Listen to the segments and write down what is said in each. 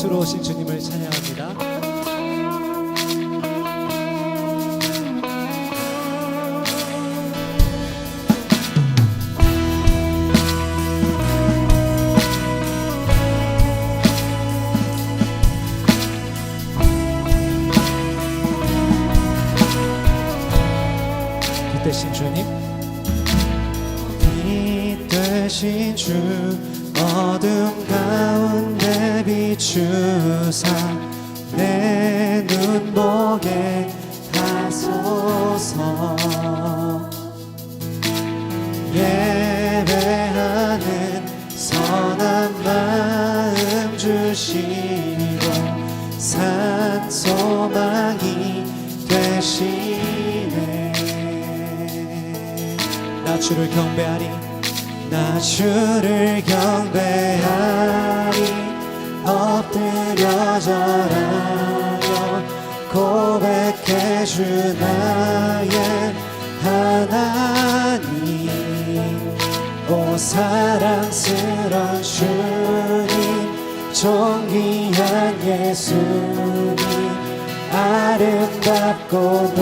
들어오신 주님을 찬양합니다. 빛 되신 주님, 빛 되신 주 어둠 가운데 비추사 내 눈 보게 하소서. 예배하는 선한 마음 주시고 산 소망이 되시네. 나 주를 경배하리, 나 주를 경배하리. 엎드려 절하며 고백해 주 나의 하나님. 오 사랑스런 주님, 존귀한 예수님, 아름답고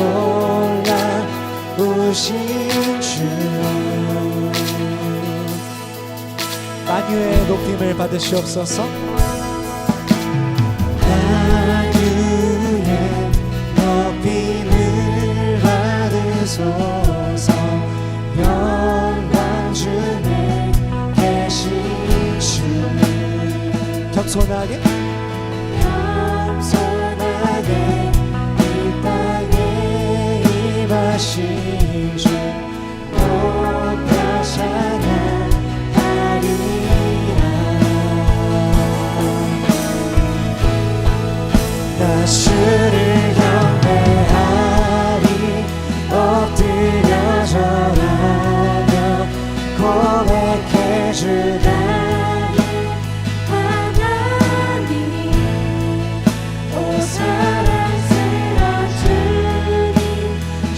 놀라우신 주. 만유의 높임을 받으시옵소서. 만유의 높임을 받으소서. 영광 중에 계신 주. 겸손하게 이 땅에 임하신 주 높여 찬양하리라. 나 주를 경배하리. 엎드려 절하며 고백해 주 나의 하나님. 오 사랑스런 주님,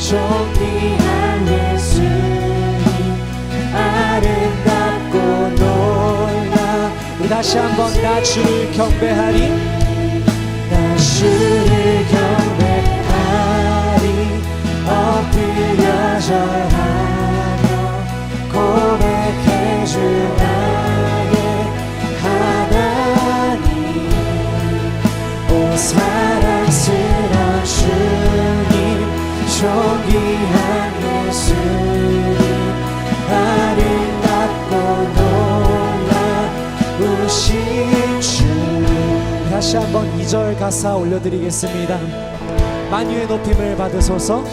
존귀한 예수님, 아름답고 놀라. 우리 다시 한번 나 주를 경배하리, 나 주를 경배하리. 엎드려 절하며 고백해 주 나의 하나님. 오 사랑스런 주님, 존귀한 예수님, 아름답고 놀라우신 주. 다시 한번 2절 가사 올려드리겠습니다. 만유의 높임을 받으소서.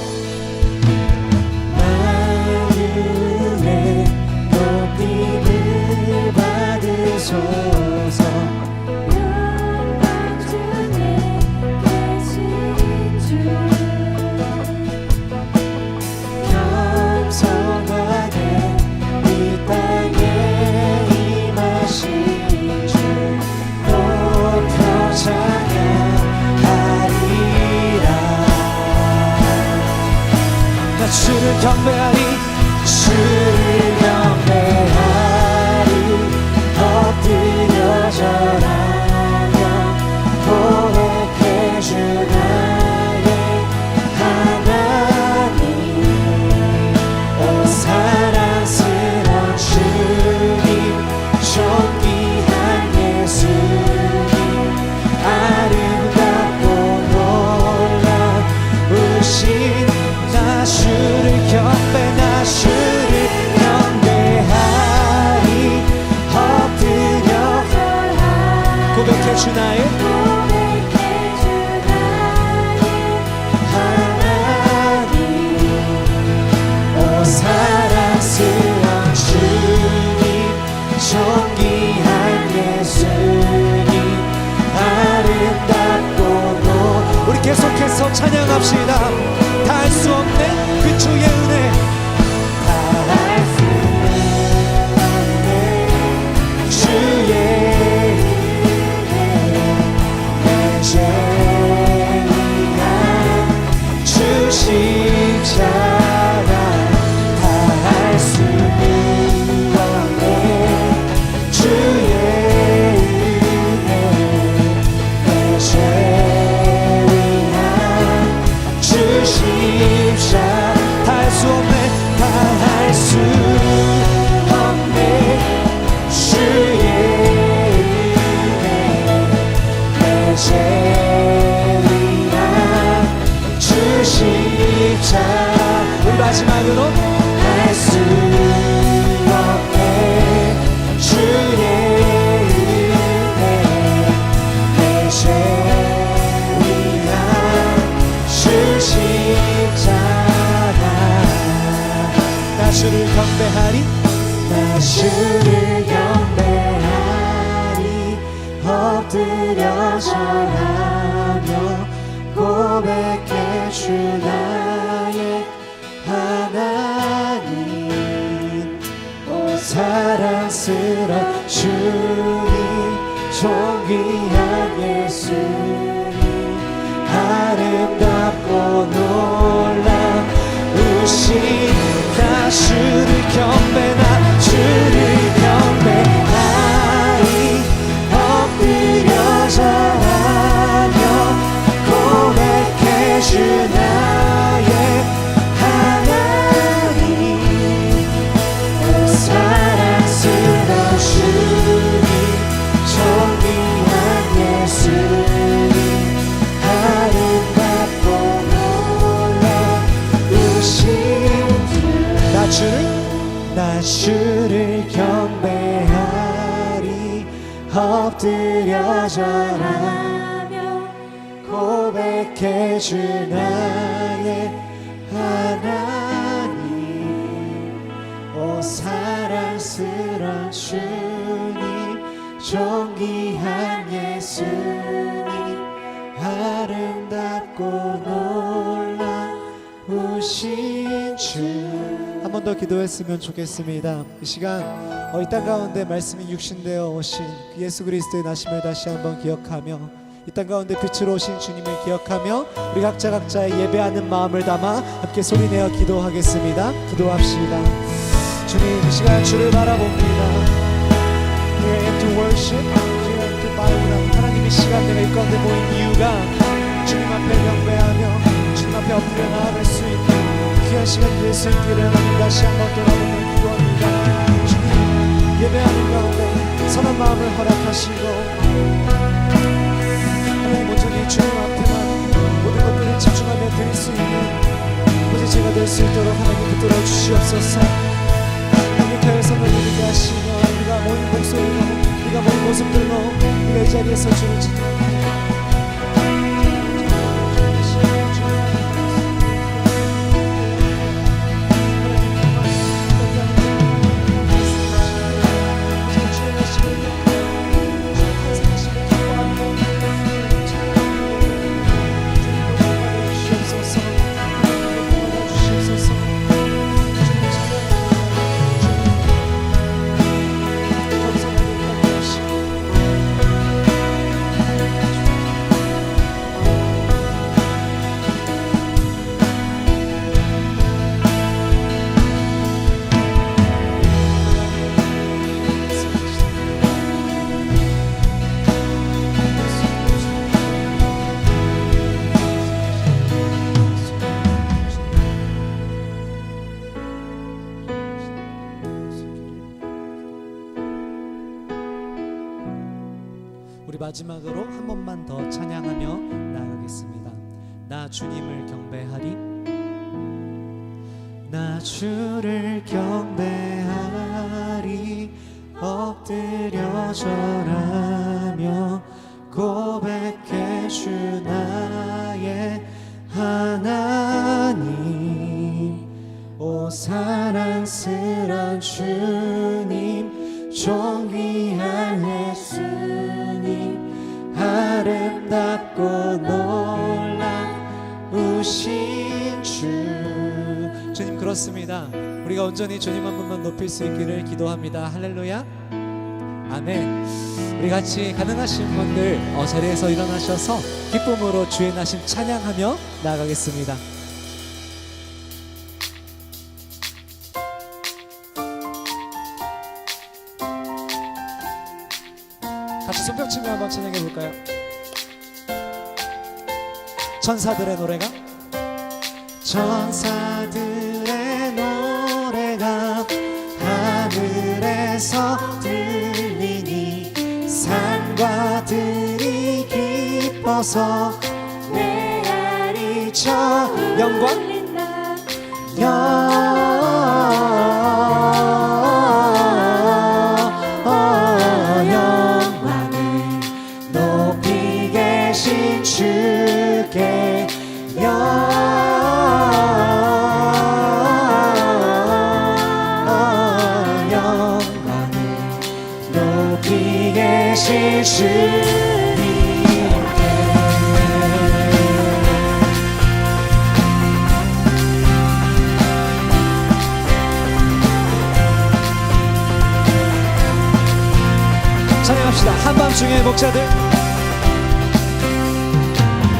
만유의 높임을 받으소서. 영광 중에 계신 주. 겸손하게 이 땅에 임하신 주 높여 찬양하리라. 나 주를 경배하리, 주를 경배하리. 엎드려 절하며 고백해 주 나의 하나님. 오 사랑스런 주님, 존귀한 예수님, 아름답고 놀라우신 나 주를 경배하리. 엎드려 고백해 주 나의 하나님. 오 사랑스런 주님, 존귀한 예수님, 아름답고 우리 계속해서 찬양합시다. 다 할 수 없는 그 주의 은혜, 다할 수 없는 주의 은혜, 죄인한 주 십자가 다할 수 없는 주의 은혜, 마지막으로 할 수 없네 주의 은혜 내 죄 위한 주십자가 나 주를 경배하리 나 주를 경배하리 엎드려 절하며 고백해 주 나의 하나님 오 사랑스런 주님 존귀한 예수님 아름답고 놀라우신 나 주를 경배 나 주를 경배하리 엎드려 절하며 고백해 주 나의 하나님 오 사랑스러운 주님 존귀한 예수님 아름답고 놀라우신 나 주를 경배하리 엎드려 절하며 고백해 주 나의 하나님 오 사랑스런 주님 존귀한 예수님 아름답고 놀라우신 주 한 번 더 기도했으면 좋겠습니다. 이 시간 이 땅 가운데 말씀이 육신되어 오신 그 예수 그리스도의 나심을 다시 한번 기억하며 이 땅 가운데 빛으로 오신 주님을 기억하며 우리 각자의 예배하는 마음을 담아 함께 소리내어 기도하겠습니다. 기도합시다. 주님 이 시간 주를 바라봅니다. Here and to worship, here and to bow down. 하나님 이 시간 내가 이 가운데 모인 이유가 주님 앞에 경배하며 주님 앞에 엎드려 나아갈 수 있는 귀한 시간 될 수 있기를 하나님 다시 한번 돌아보며 기도합니다. 주님 예배하는 가운데 선한 마음을 허락하시고 하나님 온전히 주님 앞에만 모든 것들을 집중하며 드릴 수 있는 오직 제가 될 수 있도록 하나님 붙들어 주시옵소서. 행복하여서 너희에게 하시며 우리가 모인 목소리로 우리가 모인 모습들로 우리가 이 자리에서 주를 지키며 우리 마지막으로 한 번만 더 찬양하며 나아가겠습니다. 나 주님을 경배하리 나 주를 경배하리 엎드려 절하며 고백해 주 나의 하나님 오 사랑스런 주님 존귀한 예수님 아름답고 놀라우신 주 주님 그렇습니다. 우리가 온전히 주님 한 분만 높일 수 있기를 기도합니다. 할렐루야 아멘. 우리 같이 가능하신 분들 자리에서 일어나셔서 기쁨으로 주의 나심 찬양하며 나아가겠습니다. 같이 손뼉치며 한번 찬양해 볼까요? 천사들의 노래가 천사들의 노래가 하늘에서 들리니 산과 들이 기뻐서 메아리쳐 영광 영광을 높이 계신 주께 영광을 높이 계신 주님께 찬양합시다. 한밤중의 목자들,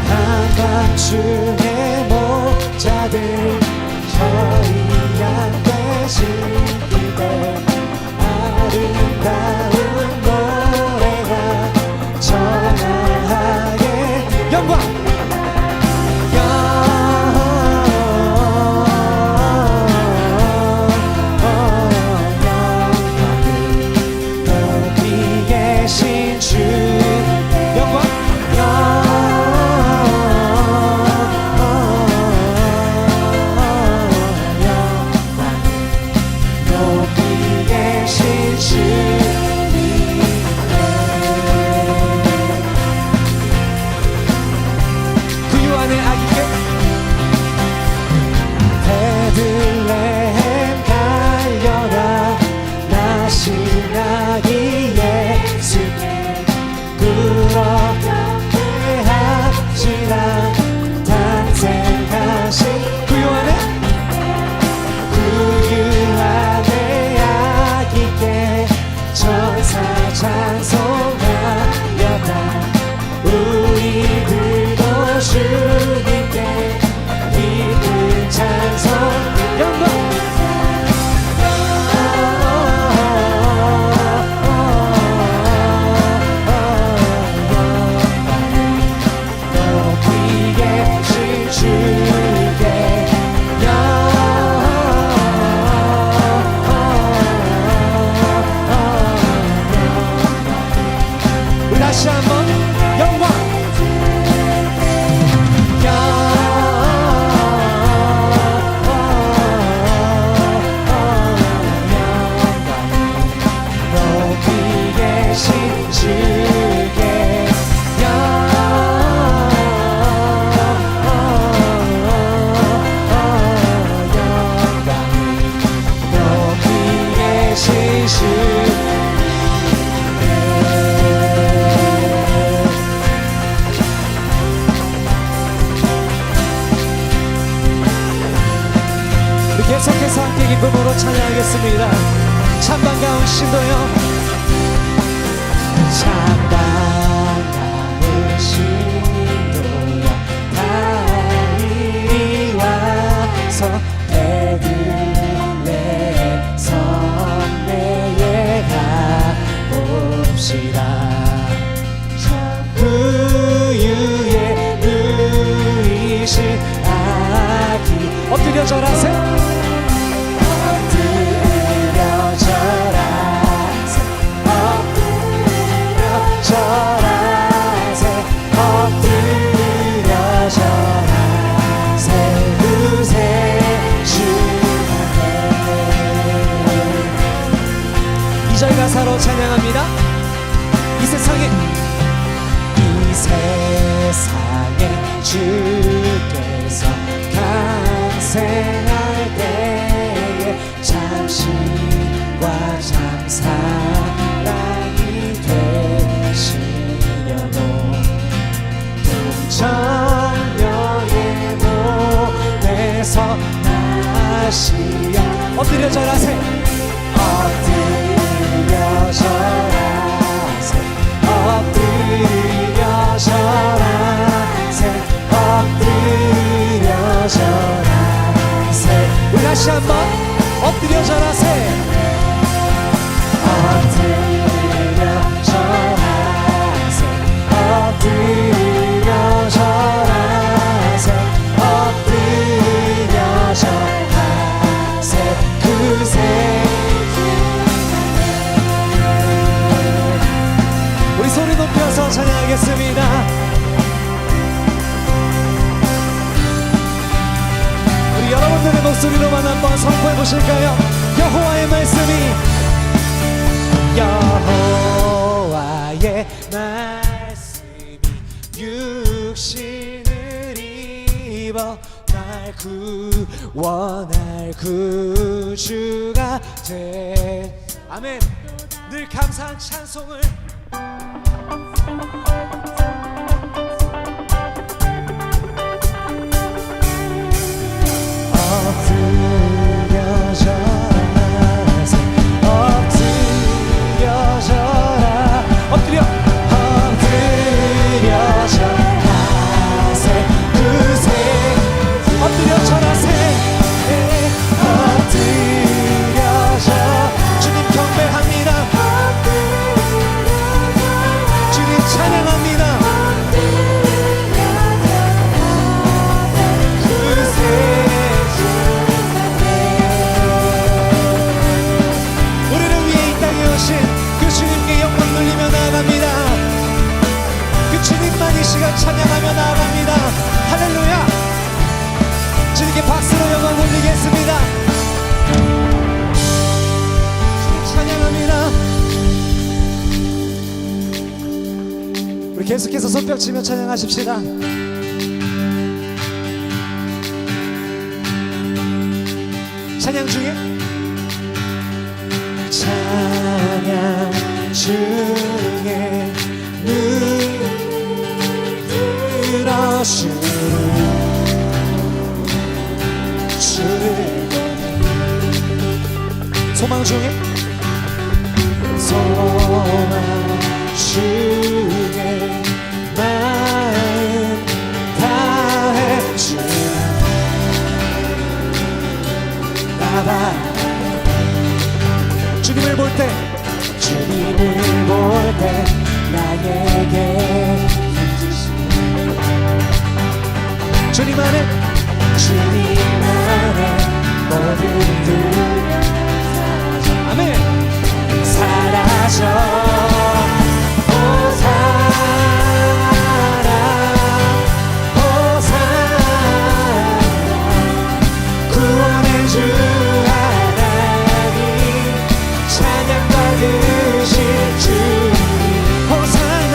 한밤중의 목자들 저희 앞에 신기대 아름다운 노래가 전하게 영광 영광을 높이 계신 주 영광 높이 계신 주님께 그 유 안에 아기께 베들레헴 달려라 나신 아기 예수께 그렇게 합시다 탄생하신 그 유 안에 그 안에 아기께 천사 찬송하여다 우리들도 주님께 기쁜 찬송 영광 높이 계신 주께 우리 다시 한번 영광 높이 계신 주께 높이 계신 주께 우리 계속해서 함께 기쁨으로 찬양하겠습니다. 찬반가운 신도여 찬양하는 신도여 다 이리 와서 베들레헴 성내에 가봅시다 우유에 누이신 아기 엎드려 절하세 엎드려 절하세 엎드려 절하세 엎드려 절하세 구세 주 앞에 이 절 가사로 찬양합니다. 이 세상에 주께서 강생할 때에 참신과 참 사랑이 되시려고 동정녀의 몸에서 나시어 엎드려 절하세 엎드려 절하세 엎드려 절하세 엎드려 절하세 우리 다시 한번 엎드려 절하세 엎드려 절하세 엎드려 절하세 엎드려 절하세 그새 우리 소리 높여서 찬양하겠습니다. 우리 여러분들의 목소리로만 한번 선포해 보실까요? 여호와의 말씀이 여호와의 말씀이 육신을 입어 날 구원할 구주가 돼. 아멘. 늘 감사한 찬송을 엎드려 절하세. 엎드려져 주님 경배합니다. 주님 찬양합니다. 우리를 위해 이 땅에 오신 그 주님께 영광 돌리며 나아갑니다. 그 주님만 이 시간 찬양하며 나아갑니다. 할렐루야. 주님께 박수로 영광 올리겠습니다. 주님 찬양합니다. 우리 계속해서 손뼉치며 찬양하십시다. 찬양 중에 눈 들어 소망 중에 마음 다해 주라. 나봐 주님을 볼 때 나에게 주님 안에 모든 두려움 아멘. 사라져 구원의 주 하나님 찬양받으신 주님 호산나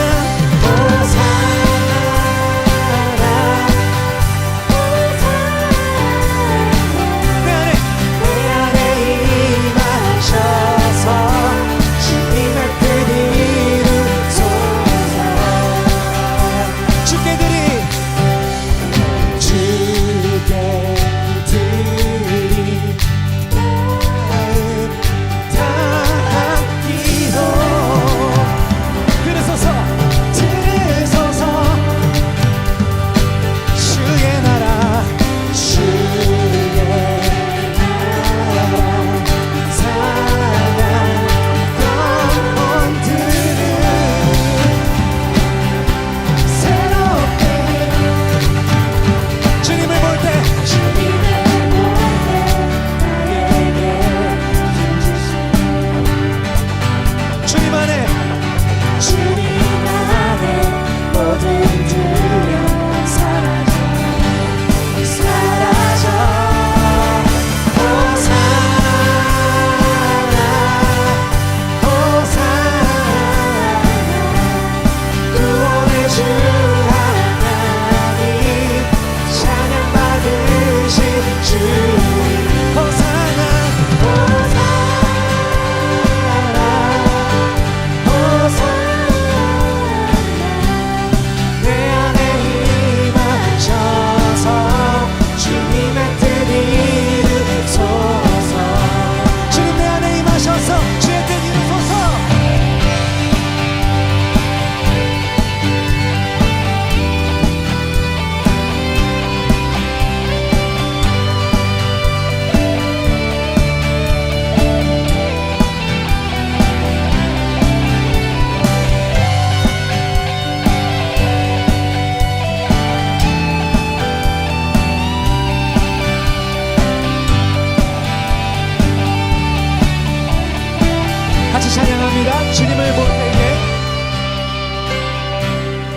찬양합니다.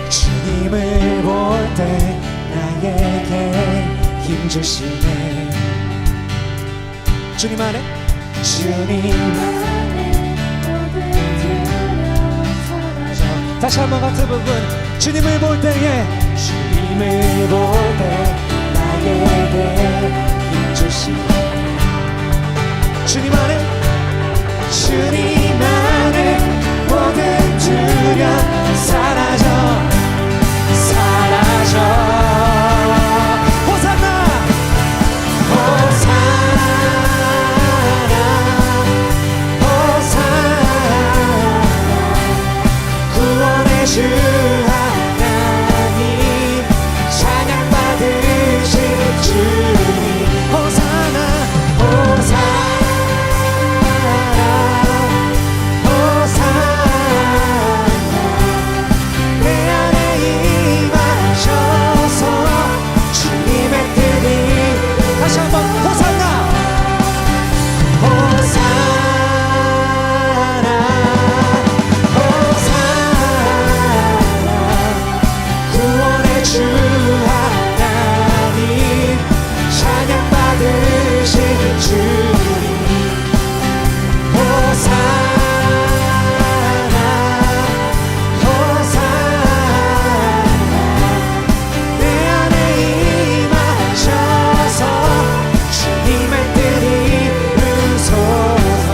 주님을 볼 때 나에게 힘 주시네. 주님 안에 주님 다시 한번 같은 부분 주님을 볼 때에 주님을 볼 때 나에게 힘 주시네 주님 안에 주님 안에 모든 두려움 사라져 사라져 호산나 호산나 호산나 구원의 주 하나님 찬양받으신 주님 호산나 내 안에 임하셔서 주님의 뜻이 다시 한번 호산나 호산나 호산나 구원의 주 하나님 찬양받으신 주님 호산나 호산나 내 안에 임하셔서 주님의 뜻이 이루소서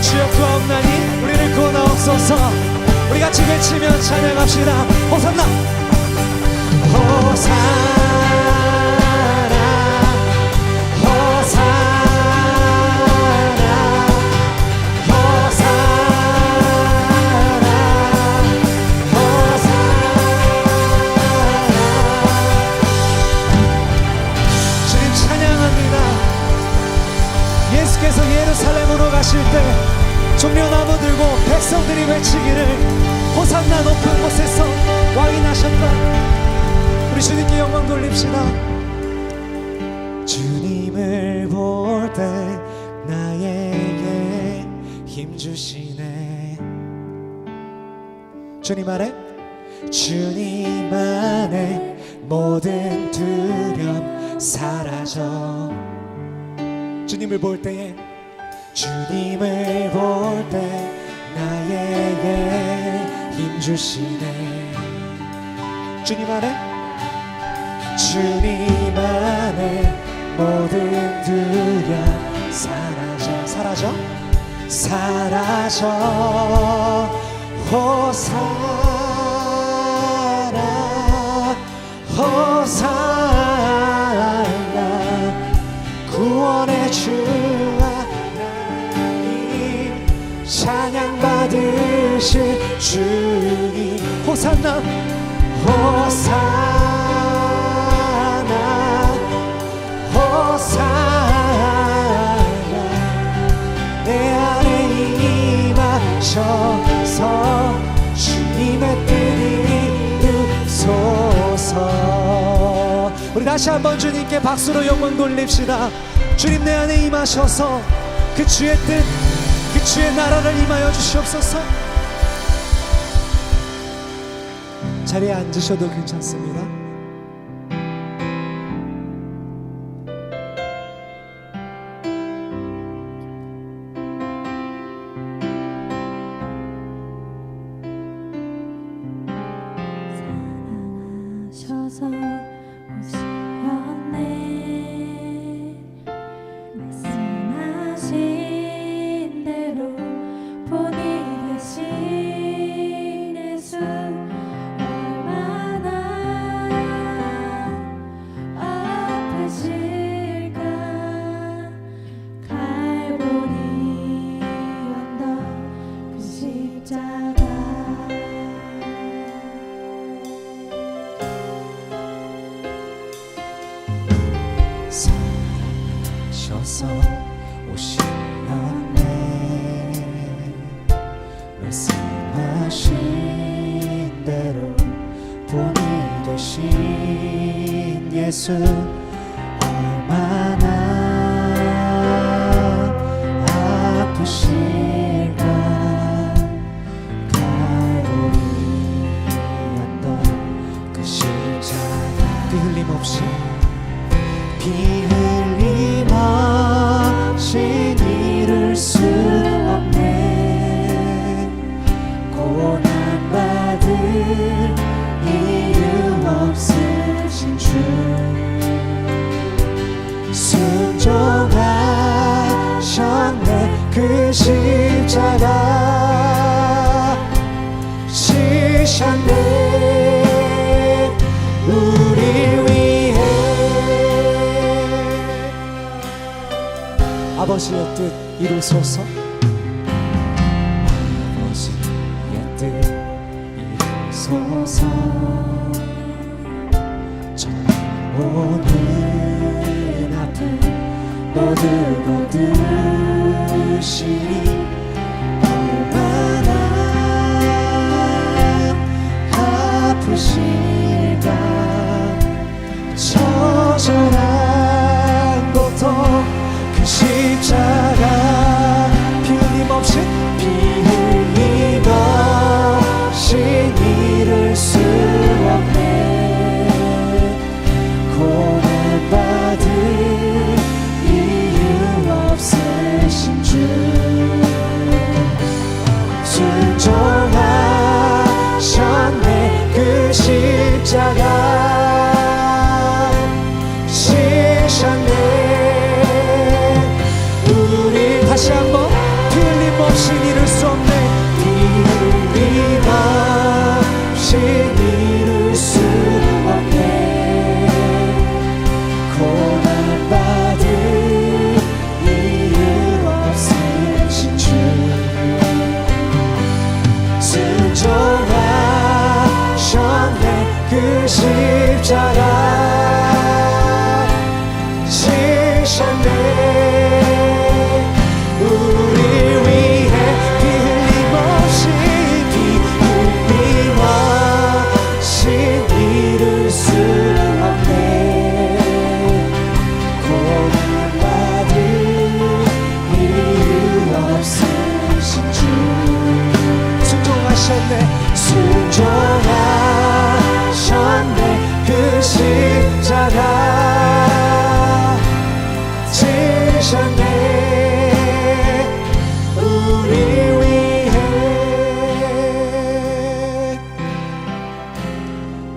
주여 구하옵나니 우리를 구원하옵소서 우리 같이 외치며 찬양합시다 호산나 호산나 호산나 호산나 호산나 주님 찬양합니다 예수께서 예루살렘으로 가실 때 종려나무 들고 백성들이 외치기를 호산나 높은 곳에서 왕이 나셨다 우리 주님께 영광 돌립시다 주님을 볼 때 나에게 힘 주시네 주님 안에 주님 안에 모든 두려움 사라져 주님을 볼 때에 주님을 볼 때 나에게 힘 주시네 주님 안에 주님 안에 모든 두려움 사라져 사라져 호산나 호산나 구원의 주 하나님 찬양받으실 주님 호산나 호산나 호산나 내 안에 임하셔서 주님의 뜻이 이루소서 우리 다시 한번 주님께 박수로 영광 돌립시다 주님 내 안에 임하셔서 그 주의 뜻 그 주의 나라를 임하여 주시옵소서 자리에 앉으셔도 괜찮습니다 사랑하셔서 오시었네 말씀하신 대로 본이 되신 예수 얼마나 아프실까 갈보리 언덕 그 십자가 사랑하셔서 오시었네 말씀하신 대로 본이 되신 예수 얼마나 아프실까 갈보리 언덕 그 십자가 그 흘린 흘림없이 비 흘림없이 이룰 수 없네. 고난받을 이유 없으신 주 순종하셨네. 그 십자가 지셨네. 우리 위해 아버지의 뜻 이루소서. 아버지의 뜻 이루소서. 오늘 아픔 모두 거두시니 얼마나 아프실까. 처절한 고통 그 십자가 피 흘림없이 이룰 수 없네. 고난받을 이유 없으신 주 순종하셨네. 그 십자가 지셨네. 우리 다시 한번 피 흘림없이 이룰 수 없네. 이룰 수 없네. 고난받을 이유 없으신 주 순종하셨네. 그 십자가 지셨네. 우리 위해 피 흘림없이 이룰 수 없네. 고난받을 이유 없으신 주 순종하셨네. 순종하셨네. 그 십자가 지셨네. 우리 위해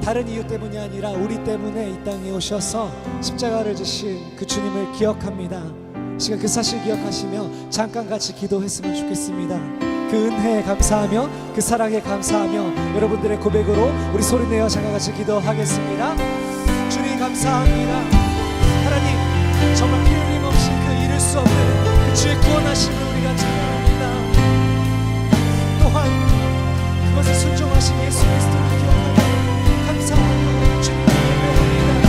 다른 이유 때문이 아니라 우리 때문에 이 땅에 오셔서 십자가를 지신 그 주님을 기억합니다. 시간 그 사실 기억하시며 잠깐 같이 기도했으면 좋겠습니다. 그 은혜에 감사하며 그 사랑에 감사하며 여러분들의 고백으로 우리 소리내어 잠깐 같이 기도하겠습니다. 주님 감사합니다. 하나님 정말 피 흘림없이 그 이룰 수 없는 그 주의 구원하심을 우리가 찬양합니다. 또한 그것을 순종하신 예수 그리스도를 기억하며 감사하며 주님께 예배합니다.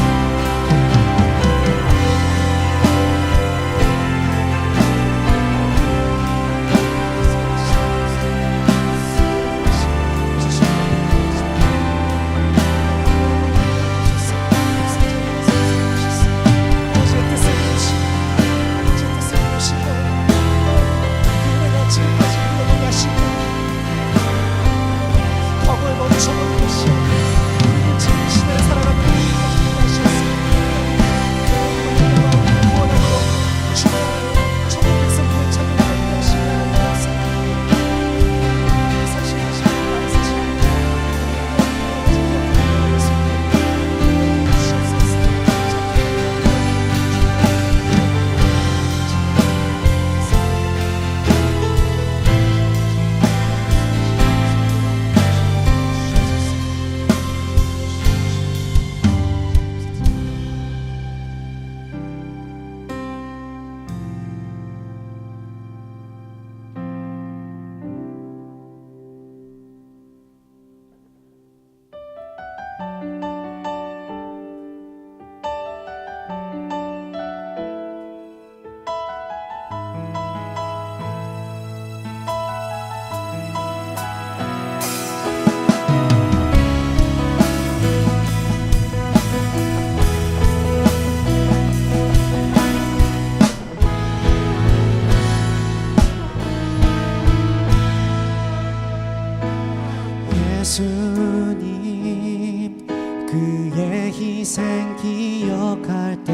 희생 기억할 때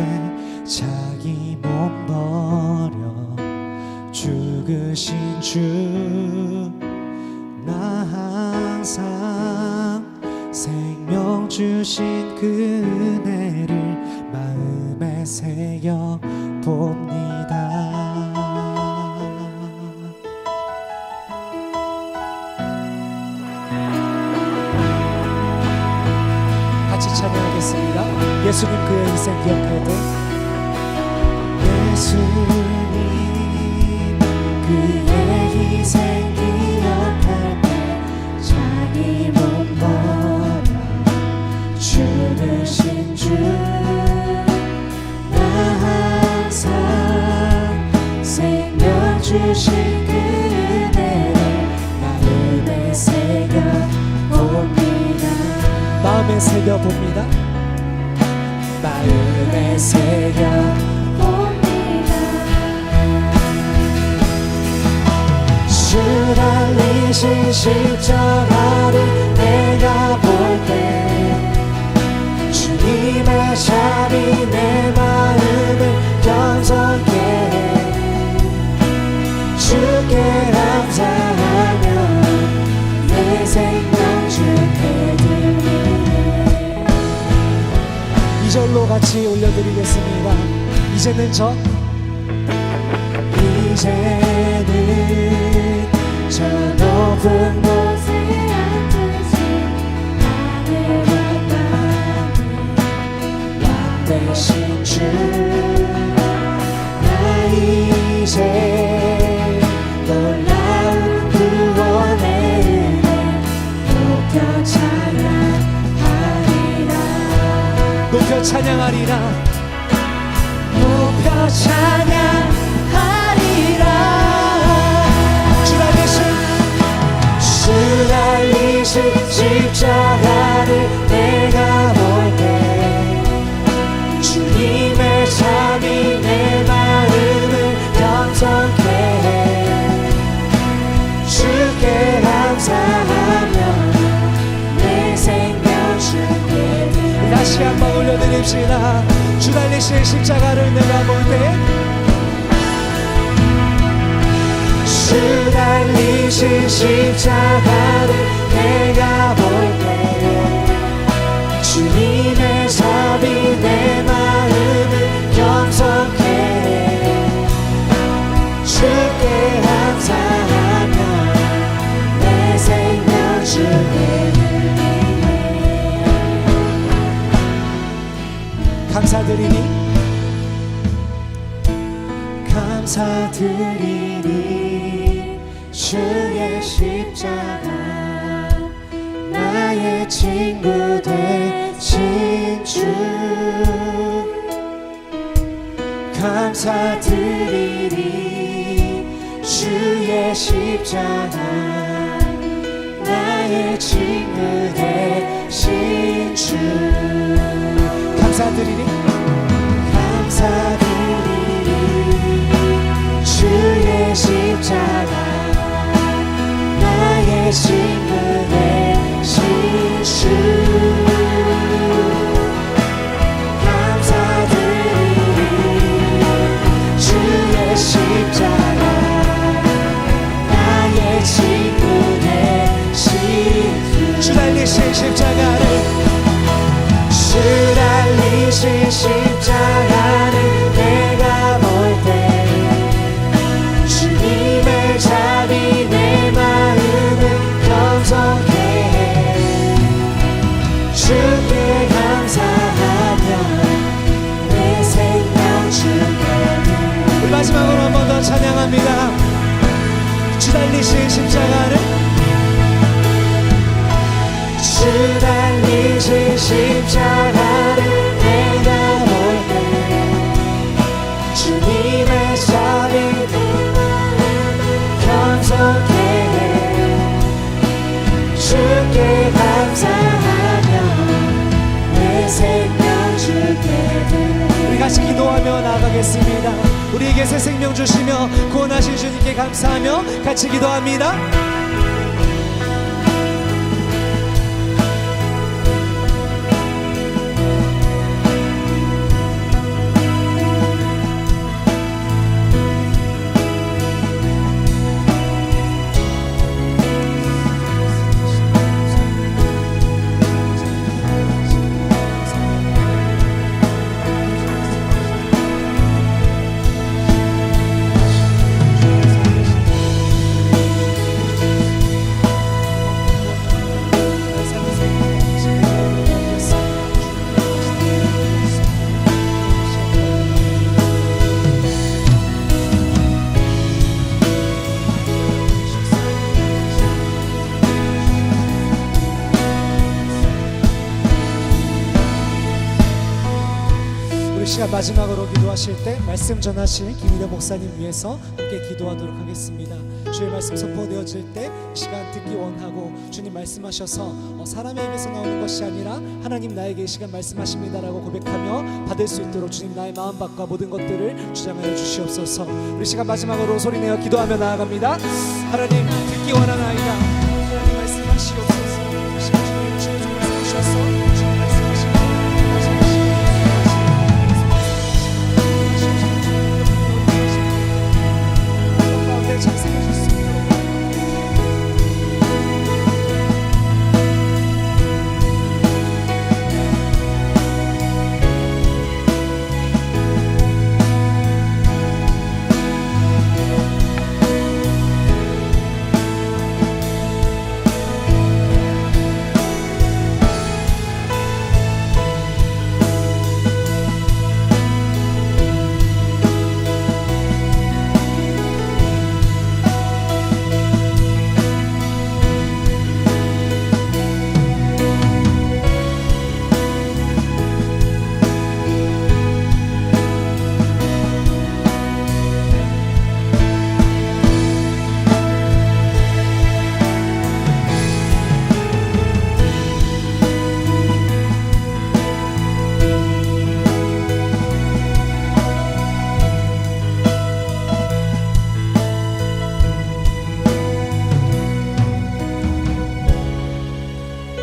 자기 몸 버려 죽으신 주 나 항상 생명 주신 그 은혜를 마음에 새겨 봅니다. 같이 찬양하겠습니다. 예수님 그의 희생 기억할 때 예수님 그의 희생 기억할 때 자기 몸 버려 죽으신 주 나 항상 생명 주신 그 은혜를 마음에 새겨 봅니다. 마음에 새겨 봅니다. 마음에 새겨 봅니다. 주 달리신 십자가를 내가 볼 때 주님의 샵이 내 마음을 겸손케 해 주께 감사하며 내 생명 주께 드리네. 2절로 같이 올려드리겠습니다. 이제는 저 높은 곳에 앉으신 하늘과 땅을 대신 주 나 이제 놀라운 구원의 은혜 높여 찬양하리라. 높여 찬양하리라. 높여 찬양하리라. 주 달리신 십자가를 내가 볼 때 주님의 샵이 내 마음을 겸손케 해 주께 감사하며 내 생명 주께 드리네. 다시 한번 올려드립시다. 주 달리신 십자가를 내가 볼 때 주 달리신 십자가를 내가 볼 때 주님의 삽이 내 마음을 겸손케 해 주께 감사하며 내 생명 주께 드리네. 감사드리니 감사드리니 주의 십자가 나의 친구 되신 주 감사드리니 주의 십자가 나의 친구 되신 주 감사드리니 감사드리니 주의 십자가 나의 친구 되신 주 감사드리니 주의 십자가 나의 친구 되신 주 달리신 십자가를 주 달리신 십자가를 내가 볼 때 주님의 잡이 내 마음을 겸손케 해 주께 감사하며 내 생명 주께 우리 마지막으로 한 번 더 찬양합니다. 주 달리신 십자가를 주 달리신 십자가를 내가 볼 때 주님의 잡이 내 마음을 겸손케 해 주께 감사하며 내 생명 주께 드리네. 우리 같이 기도하며 나아가겠습니다. 우리에게 새 생명 주시며 구원하신 주님께 감사하며 같이 기도합니다. 시간 마지막으로 기도하실 때 말씀 전하신 김희대 목사님 위해서 함께 기도하도록 하겠습니다. 주의 말씀 선포되어질 때 이 시간 듣기 원하고 주님 말씀하셔서 사람의 입에서 나오는 것이 아니라 하나님 나에게 이 시간 말씀하십니다라고 고백하며 받을 수 있도록 주님 나의 마음밭과 모든 것들을 주장하여 주시옵소서. 우리 시간 마지막으로 소리내어 기도하며 나아갑니다. 하나님 듣기 원하나이다. 하나님 말씀하시옵소서. 이 시간 주님 주님 말씀하셔서 주님 말씀하시고 가운데 잘 새겨질 수 있도록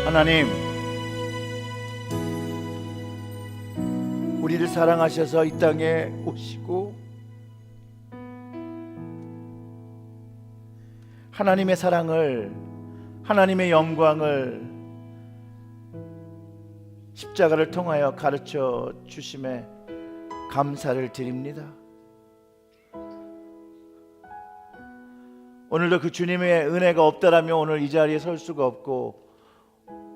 하나님, 우리를 사랑하셔서 이 땅에 오시고 하나님의 사랑을, 하나님의 영광을 십자가를 통하여 가르쳐 주심에 감사를 드립니다. 오늘도 그 주님의 은혜가 없다라면 오늘 이 자리에 설 수가 없고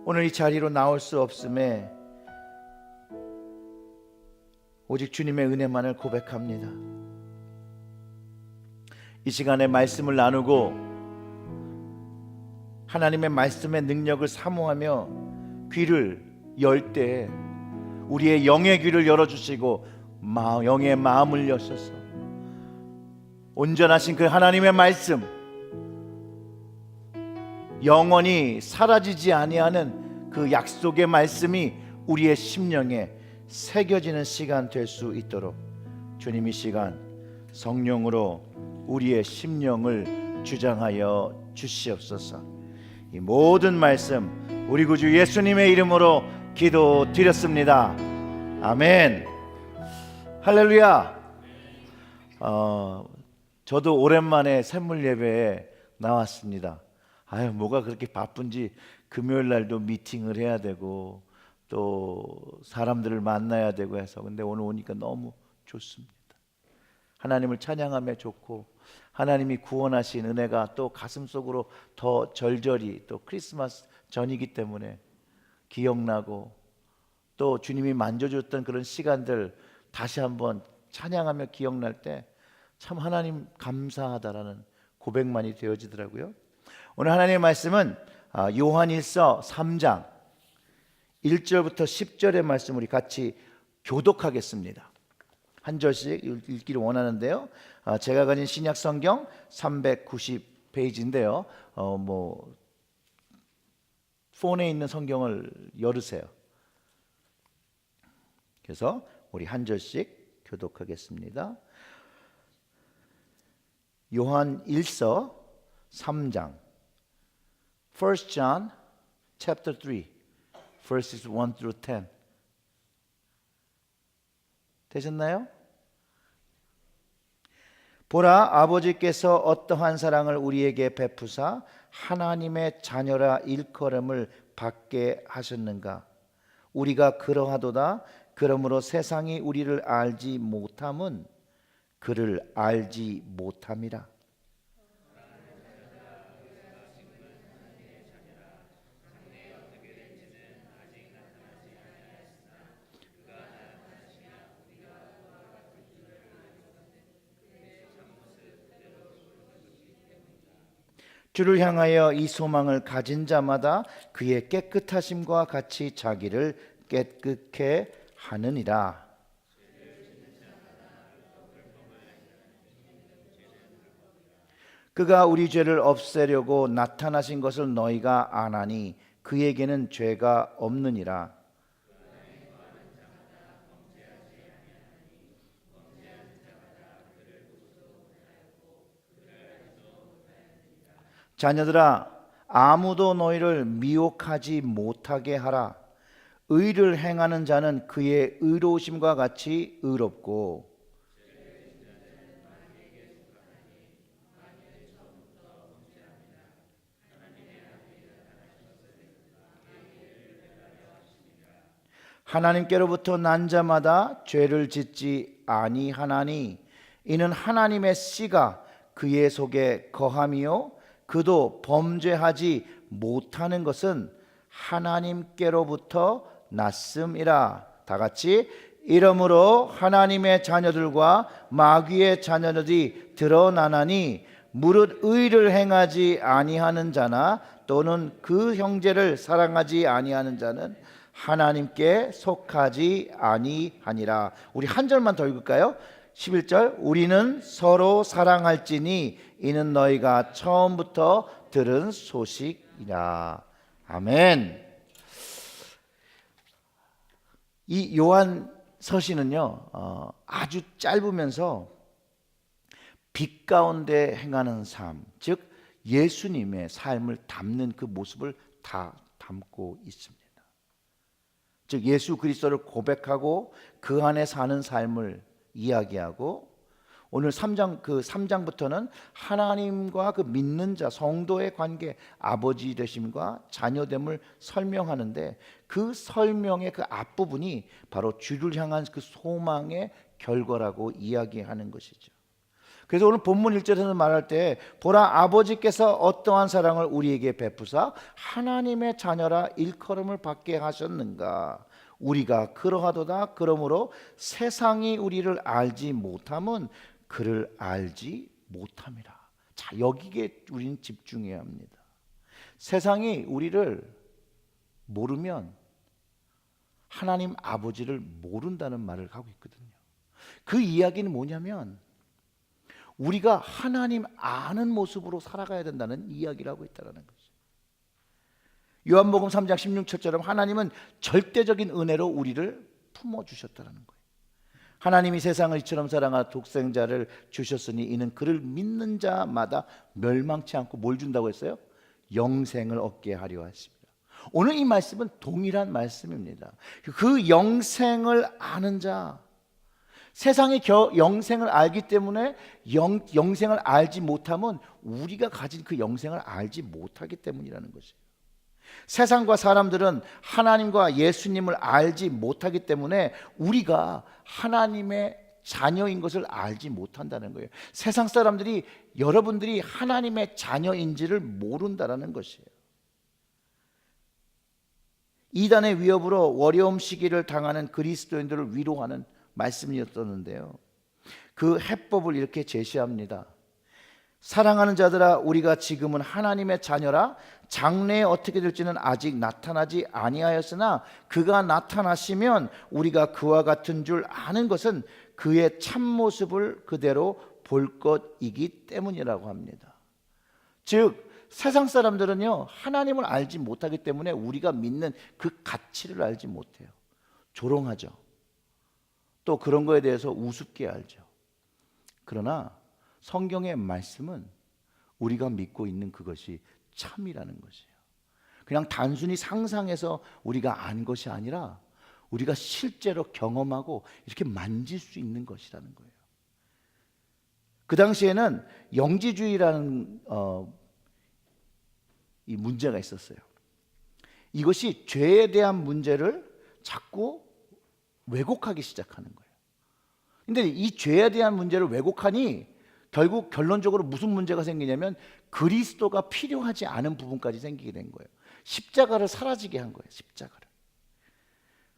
오늘 이 자리로 나올 수 없음에 오직 주님의 은혜만을 고백합니다. 이 시간에 말씀을 나누고 하나님의 말씀의 능력을 사모하며 귀를 열 때 우리의 영의 귀를 열어주시고 영의 마음을 여셔서 온전하신 그 하나님의 말씀, 영원히 사라지지 아니하는 그 약속의 말씀이 우리의 심령에 새겨지는 시간 될 수 있도록 주님 이 시간 성령으로 우리의 심령을 주장하여 주시옵소서. 이 모든 말씀 우리 구주 예수님의 이름으로 기도드렸습니다. 아멘. 할렐루야. 저도 오랜만에 샘물 예배에 나왔습니다. 아유, 뭐가 그렇게 바쁜지 금요일 날도 미팅을 해야 되고 또 사람들을 만나야 되고 해서 근데 오늘 오니까 너무 좋습니다. 하나님을 찬양하며 좋고 하나님이 구원하신 은혜가 또 가슴속으로 더 절절히 또 크리스마스 전이기 때문에 기억나고 또 주님이 만져줬던 그런 시간들 다시 한번 찬양하며 기억날 때 참 하나님 감사하다라는 고백만이 되어지더라고요. 오늘 하나님의 말씀은 요한일서 3장 1절부터 10절의 말씀 우리 같이 교독하겠습니다. 한 절씩 읽기를 원하는데요. 제가 가진 신약 성경 390페이지인데요. 폰에 있는 성경을 열으세요. 그래서 우리 한 절씩 교독하겠습니다. 요한 1서 3장 1 John chapter 3 verses 1 through 10 되셨나요? 보라, 아버지께서 어떠한 사랑을 우리에게 베푸사 하나님의 자녀라 일컬음을 받게 하셨는가. 우리가 그러하도다. 그러므로 세상이 우리를 알지 못함은 그를 알지 못함이라. 주를 향하여 이 소망을 가진 자마다 그의 깨끗하심과 같이 자기를 깨끗게 하느니라. 그가 우리 죄를 없애려고 나타나신 것을 너희가 아나니 그에게는 죄가 없느니라. 자녀들아, 아무도 너희를 미혹하지 못하게 하라. 의를 행하는 자는 그의 의로우심과 같이 의롭고 하나님께로부터 난 자마다 죄를 짓지 아니하나니 이는 하나님의 씨가 그의 속에 거함이요 그도 범죄하지 못하는 것은 하나님께로부터 났음이라. 다 같이 이러므로 하나님의 자녀들과 마귀의 자녀들이 드러나나니 무릇 의를 행하지 아니하는 자나 또는 그 형제를 사랑하지 아니하는 자는 하나님께 속하지 아니하니라. 우리 한 절만 더 읽을까요? 11절 우리는 서로 사랑할지니 이는 너희가 처음부터 들은 소식이라. 아멘. 이 요한 서신은요 아주 짧으면서 빛 가운데 행하는 삶, 즉 예수님의 삶을 담는 그 모습을 다 담고 있습니다. 즉 예수 그리스도를 고백하고 그 안에 사는 삶을 이야기하고 오늘 3장부터는 하나님과 그 믿는 자 성도의 관계, 아버지 되심과 자녀됨을 설명하는데 그 설명의 그 앞부분이 바로 주를 향한 그 소망의 결과라고 이야기하는 것이죠. 그래서 오늘 본문 1절에서 말할 때 보라 아버지께서 어떠한 사랑을 우리에게 베푸사 하나님의 자녀라 일컬음을 받게 하셨는가. 우리가 그러하도다. 그러므로 세상이 우리를 알지 못함은 그를 알지 못함이라. 자, 여기에 우리는 집중해야 합니다. 세상이 우리를 모르면 하나님 아버지를 모른다는 말을 하고 있거든요. 그 이야기는 뭐냐면 우리가 하나님 아는 모습으로 살아가야 된다는 이야기를 하고 있다는 거죠. 요한복음 3장 16절처럼 하나님은 절대적인 은혜로 우리를 품어주셨다는 거예요. 하나님이 세상을 이처럼 사랑하여 독생자를 주셨으니 이는 그를 믿는 자마다 멸망치 않고 뭘 준다고 했어요? 영생을 얻게 하려 하십니다. 오늘 이 말씀은 동일한 말씀입니다. 그 영생을 아는 자, 세상이 영생을 알기 때문에 영생을 알지 못하면 우리가 가진 그 영생을 알지 못하기 때문이라는 것이에요. 세상과 사람들은 하나님과 예수님을 알지 못하기 때문에 우리가 하나님의 자녀인 것을 알지 못한다는 거예요. 세상 사람들이 여러분들이 하나님의 자녀인지를 모른다는 것이에요. 이단의 위협으로 어려움 시기를 당하는 그리스도인들을 위로하는 말씀이었었는데요. 그 해법을 이렇게 제시합니다. 사랑하는 자들아 우리가 지금은 하나님의 자녀라 장래에 어떻게 될지는 아직 나타나지 아니하였으나 그가 나타나시면 우리가 그와 같은 줄 아는 것은 그의 참모습을 그대로 볼 것이기 때문이라고 합니다. 즉 세상 사람들은요 하나님을 알지 못하기 때문에 우리가 믿는 그 가치를 알지 못해요. 조롱하죠. 또 그런 거에 대해서 우습게 알죠. 그러나 성경의 말씀은 우리가 믿고 있는 그것이 참이라는 것이에요. 그냥 단순히 상상해서 우리가 안 것이 아니라 우리가 실제로 경험하고 이렇게 만질 수 있는 것이라는 거예요. 그 당시에는 영지주의라는 이 문제가 있었어요. 이것이 죄에 대한 문제를 자꾸 왜곡하기 시작하는 거예요. 근데 이 죄에 대한 문제를 왜곡하니 결국 결론적으로 무슨 문제가 생기냐면 그리스도가 필요하지 않은 부분까지 생기게 된 거예요. 십자가를 사라지게 한 거예요. 십자가를.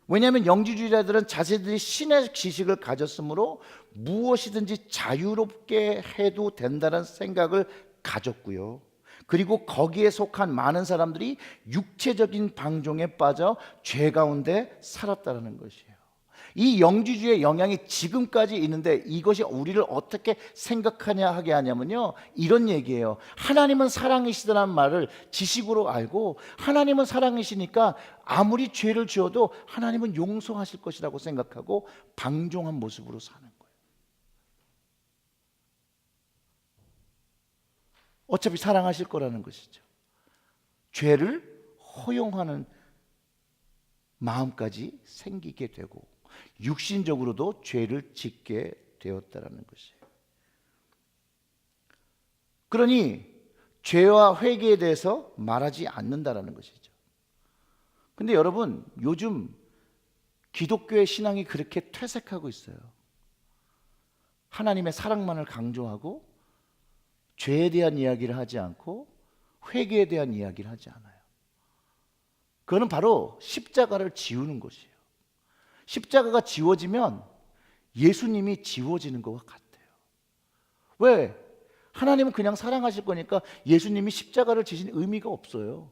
왜냐하면 영지주의자들은 자신들이 신의 지식을 가졌으므로 무엇이든지 자유롭게 해도 된다는 생각을 가졌고요. 그리고 거기에 속한 많은 사람들이 육체적인 방종에 빠져 죄 가운데 살았다는 것이에요. 이 영지주의 영향이 지금까지 있는데 이것이 우리를 어떻게 생각하냐 하게 하냐면요, 이런 얘기예요. 하나님은 사랑이시다는 말을 지식으로 알고 하나님은 사랑이시니까 아무리 죄를 지어도 하나님은 용서하실 것이라고 생각하고 방종한 모습으로 사는 거예요. 어차피 사랑하실 거라는 것이죠. 죄를 허용하는 마음까지 생기게 되고 육신적으로도 죄를 짓게 되었다라는 것이에요. 그러니 죄와 회개에 대해서 말하지 않는다라는 것이죠. 근데 여러분, 요즘 기독교의 신앙이 그렇게 퇴색하고 있어요. 하나님의 사랑만을 강조하고 죄에 대한 이야기를 하지 않고 회개에 대한 이야기를 하지 않아요. 그거는 바로 십자가를 지우는 것이에요. 십자가가 지워지면 예수님이 지워지는 것과 같아요. 왜? 하나님은 그냥 사랑하실 거니까 예수님이 십자가를 지신 의미가 없어요.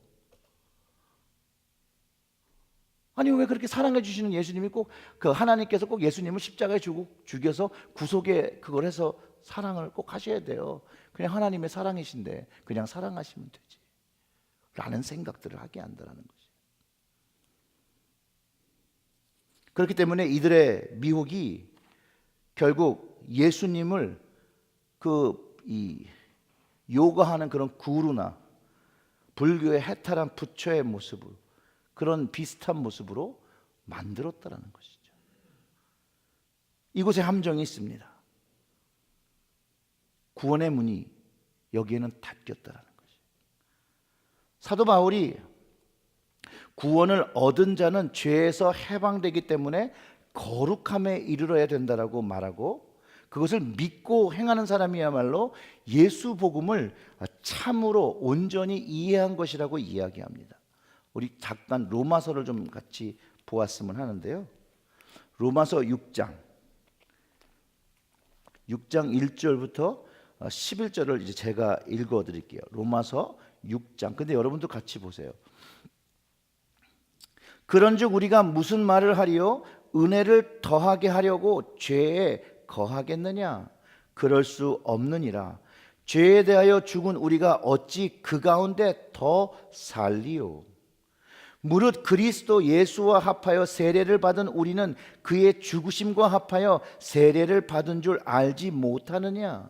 아니, 왜 그렇게 사랑해 주시는 예수님이 꼭 그 하나님께서 꼭 예수님을 십자가에 죽여서 구속에 그걸 해서 사랑을 꼭 하셔야 돼요. 그냥 하나님의 사랑이신데 그냥 사랑하시면 되지 라는 생각들을 하게 한다는 거죠. 그렇기 때문에 이들의 미혹이 결국 예수님을 요가하는 그런 구루나 불교의 해탈한 부처의 모습을 그런 비슷한 모습으로 만들었다라는 것이죠. 이곳에 함정이 있습니다. 구원의 문이 여기에는 닫혔다라는 것이죠. 사도 바울이 구원을 얻은 자는 죄에서 해방되기 때문에 거룩함에 이르러야 된다라고 말하고 그것을 믿고 행하는 사람이야말로 예수 복음을 참으로 온전히 이해한 것이라고 이야기합니다. 우리 잠깐 로마서를 좀 같이 보았으면 하는데요. 로마서 6장 1절부터 11절을 이제 제가 읽어 드릴게요. 로마서 6장. 근데 여러분도 같이 보세요. 그런즉 우리가 무슨 말을 하리요? 은혜를 더하게 하려고 죄에 거하겠느냐? 그럴 수 없느니라. 죄에 대하여 죽은 우리가 어찌 그 가운데 더 살리요? 무릇 그리스도 예수와 합하여 세례를 받은 우리는 그의 죽으심과 합하여 세례를 받은 줄 알지 못하느냐?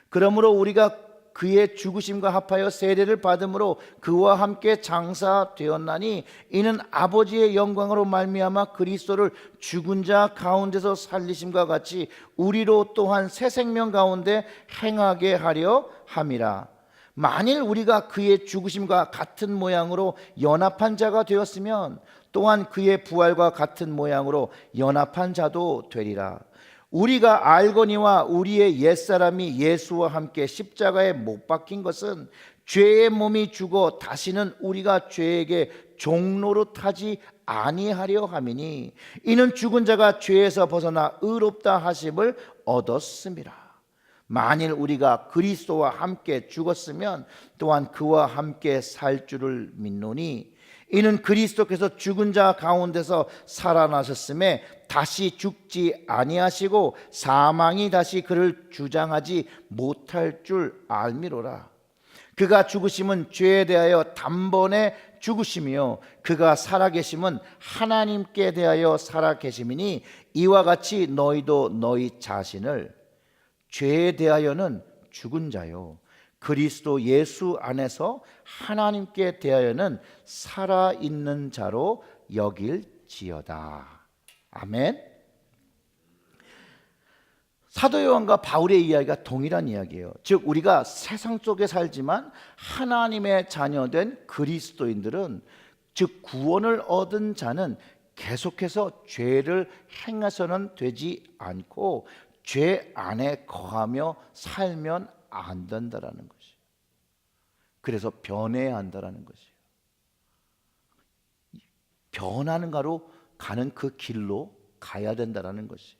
그러므로 우리가 그의 죽으심과 합하여 세례를 받음으로 그와 함께 장사되었나니 이는 아버지의 영광으로 말미암아 그리스도를 죽은 자 가운데서 살리심과 같이 우리로 또한 새 생명 가운데 행하게 하려 함이라. 만일 우리가 그의 죽으심과 같은 모양으로 연합한 자가 되었으면 또한 그의 부활과 같은 모양으로 연합한 자도 되리라. 우리가 알거니와 우리의 옛사람이 예수와 함께 십자가에 못 박힌 것은 죄의 몸이 죽어 다시는 우리가 죄에게 종노릇하지 아니하려 함이니 이는 죽은 자가 죄에서 벗어나 의롭다 하심을 얻었음이라. 만일 우리가 그리스도와 함께 죽었으면 또한 그와 함께 살 줄을 믿노니 이는 그리스도께서 죽은 자 가운데서 살아나셨음에 다시 죽지 아니하시고 사망이 다시 그를 주장하지 못할 줄 알미로라. 그가 죽으심은 죄에 대하여 단번에 죽으심이요 그가 살아계심은 하나님께 대하여 살아계심이니 이와 같이 너희도 너희 자신을 죄에 대하여는 죽은 자요 그리스도 예수 안에서 하나님께 대하여는 살아있는 자로 여길지어다. 아멘. 사도 요한과 바울의 이야기가 동일한 이야기예요. 즉 우리가 세상 속에 살지만 하나님의 자녀된 그리스도인들은 즉 구원을 얻은 자는 계속해서 죄를 행해서는 되지 않고 죄 안에 거하며 살면 안 된다라는 것이에요. 그래서 변해야 한다라는 것이에요. 변하는 가로 가는 그 길로 가야 된다라는 것이에요.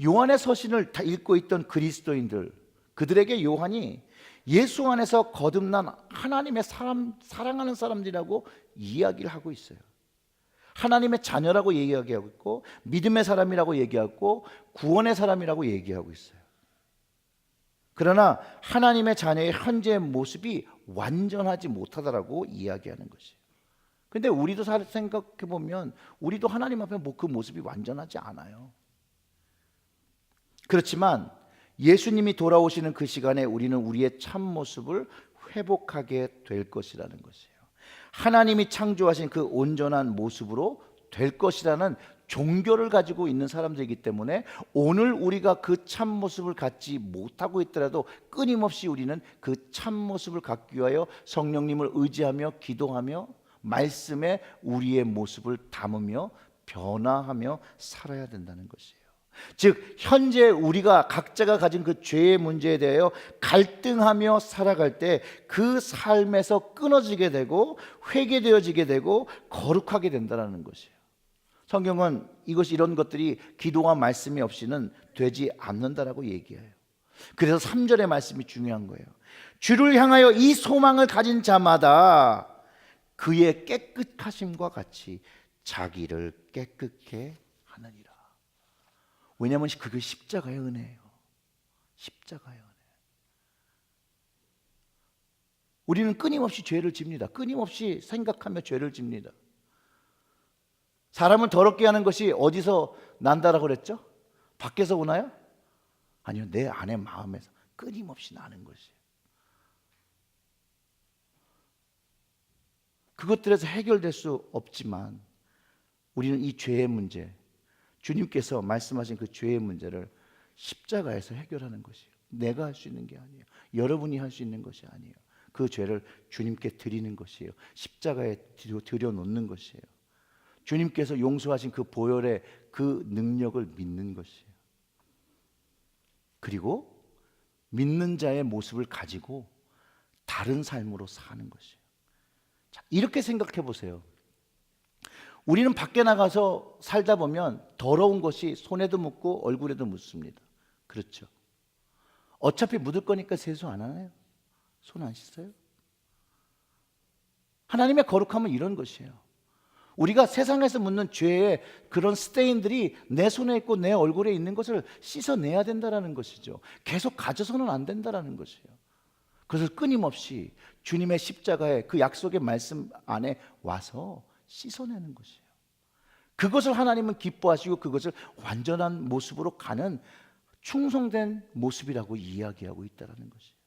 요한의 서신을 다 읽고 있던 그리스도인들, 그들에게 요한이 예수 안에서 거듭난 하나님의 사랑하는 사람들이라고 이야기를 하고 있어요. 하나님의 자녀라고 얘기하고 있고 믿음의 사람이라고 얘기하고 구원의 사람이라고 얘기하고 있어요. 그러나 하나님의 자녀의 현재의 모습이 완전하지 못하다라고 이야기하는 것이에요. 근데 우리도 생각해 보면 우리도 하나님 앞에 그 모습이 완전하지 않아요. 그렇지만 예수님이 돌아오시는 그 시간에 우리는 우리의 참 모습을 회복하게 될 것이라는 것이에요. 하나님이 창조하신 그 온전한 모습으로 될 것이라는 종교를 가지고 있는 사람들이기 때문에 오늘 우리가 그 참 모습을 갖지 못하고 있더라도 끊임없이 우리는 그 참 모습을 갖기 위하여 성령님을 의지하며 기도하며 말씀에 우리의 모습을 담으며 변화하며 살아야 된다는 것이에요. 즉 현재 우리가 각자가 가진 그 죄의 문제에 대하여 갈등하며 살아갈 때 그 삶에서 끊어지게 되고 회개되어지게 되고 거룩하게 된다는 것이에요. 성경은 이런 것들이 기도와 말씀이 없이는 되지 않는다라고 얘기해요. 그래서 3절의 말씀이 중요한 거예요. 주를 향하여 이 소망을 가진 자마다 그의 깨끗하심과 같이 자기를 깨끗게 하느니라. 왜냐하면 그게 십자가의 은혜예요. 십자가의 은혜. 우리는 끊임없이 죄를 집니다. 끊임없이 생각하며 죄를 집니다. 사람을 더럽게 하는 것이 어디서 난다라고 그랬죠? 밖에서 오나요? 아니요, 내 안의 마음에서 끊임없이 나는 것이에요. 그것들에서 해결될 수 없지만 우리는 이 죄의 문제, 주님께서 말씀하신 그 죄의 문제를 십자가에서 해결하는 것이에요. 내가 할 수 있는 게 아니에요. 여러분이 할 수 있는 것이 아니에요. 그 죄를 주님께 드리는 것이에요. 십자가에 들여놓는 것이에요. 주님께서 용서하신 그 보혈의 그 능력을 믿는 것이에요. 그리고 믿는 자의 모습을 가지고 다른 삶으로 사는 것이에요. 자, 이렇게 생각해 보세요. 우리는 밖에 나가서 살다 보면 더러운 것이 손에도 묻고 얼굴에도 묻습니다. 그렇죠? 어차피 묻을 거니까 세수 안 하나요? 손 안 씻어요? 하나님의 거룩함은 이런 것이에요. 우리가 세상에서 묻는 죄의 그런 스테인들이 내 손에 있고 내 얼굴에 있는 것을 씻어내야 된다는 것이죠. 계속 가져서는 안 된다는 것이에요. 그것을 끊임없이 주님의 십자가의 그 약속의 말씀 안에 와서 씻어내는 것이에요. 그것을 하나님은 기뻐하시고 그것을 완전한 모습으로 가는 충성된 모습이라고 이야기하고 있다는 것이에요.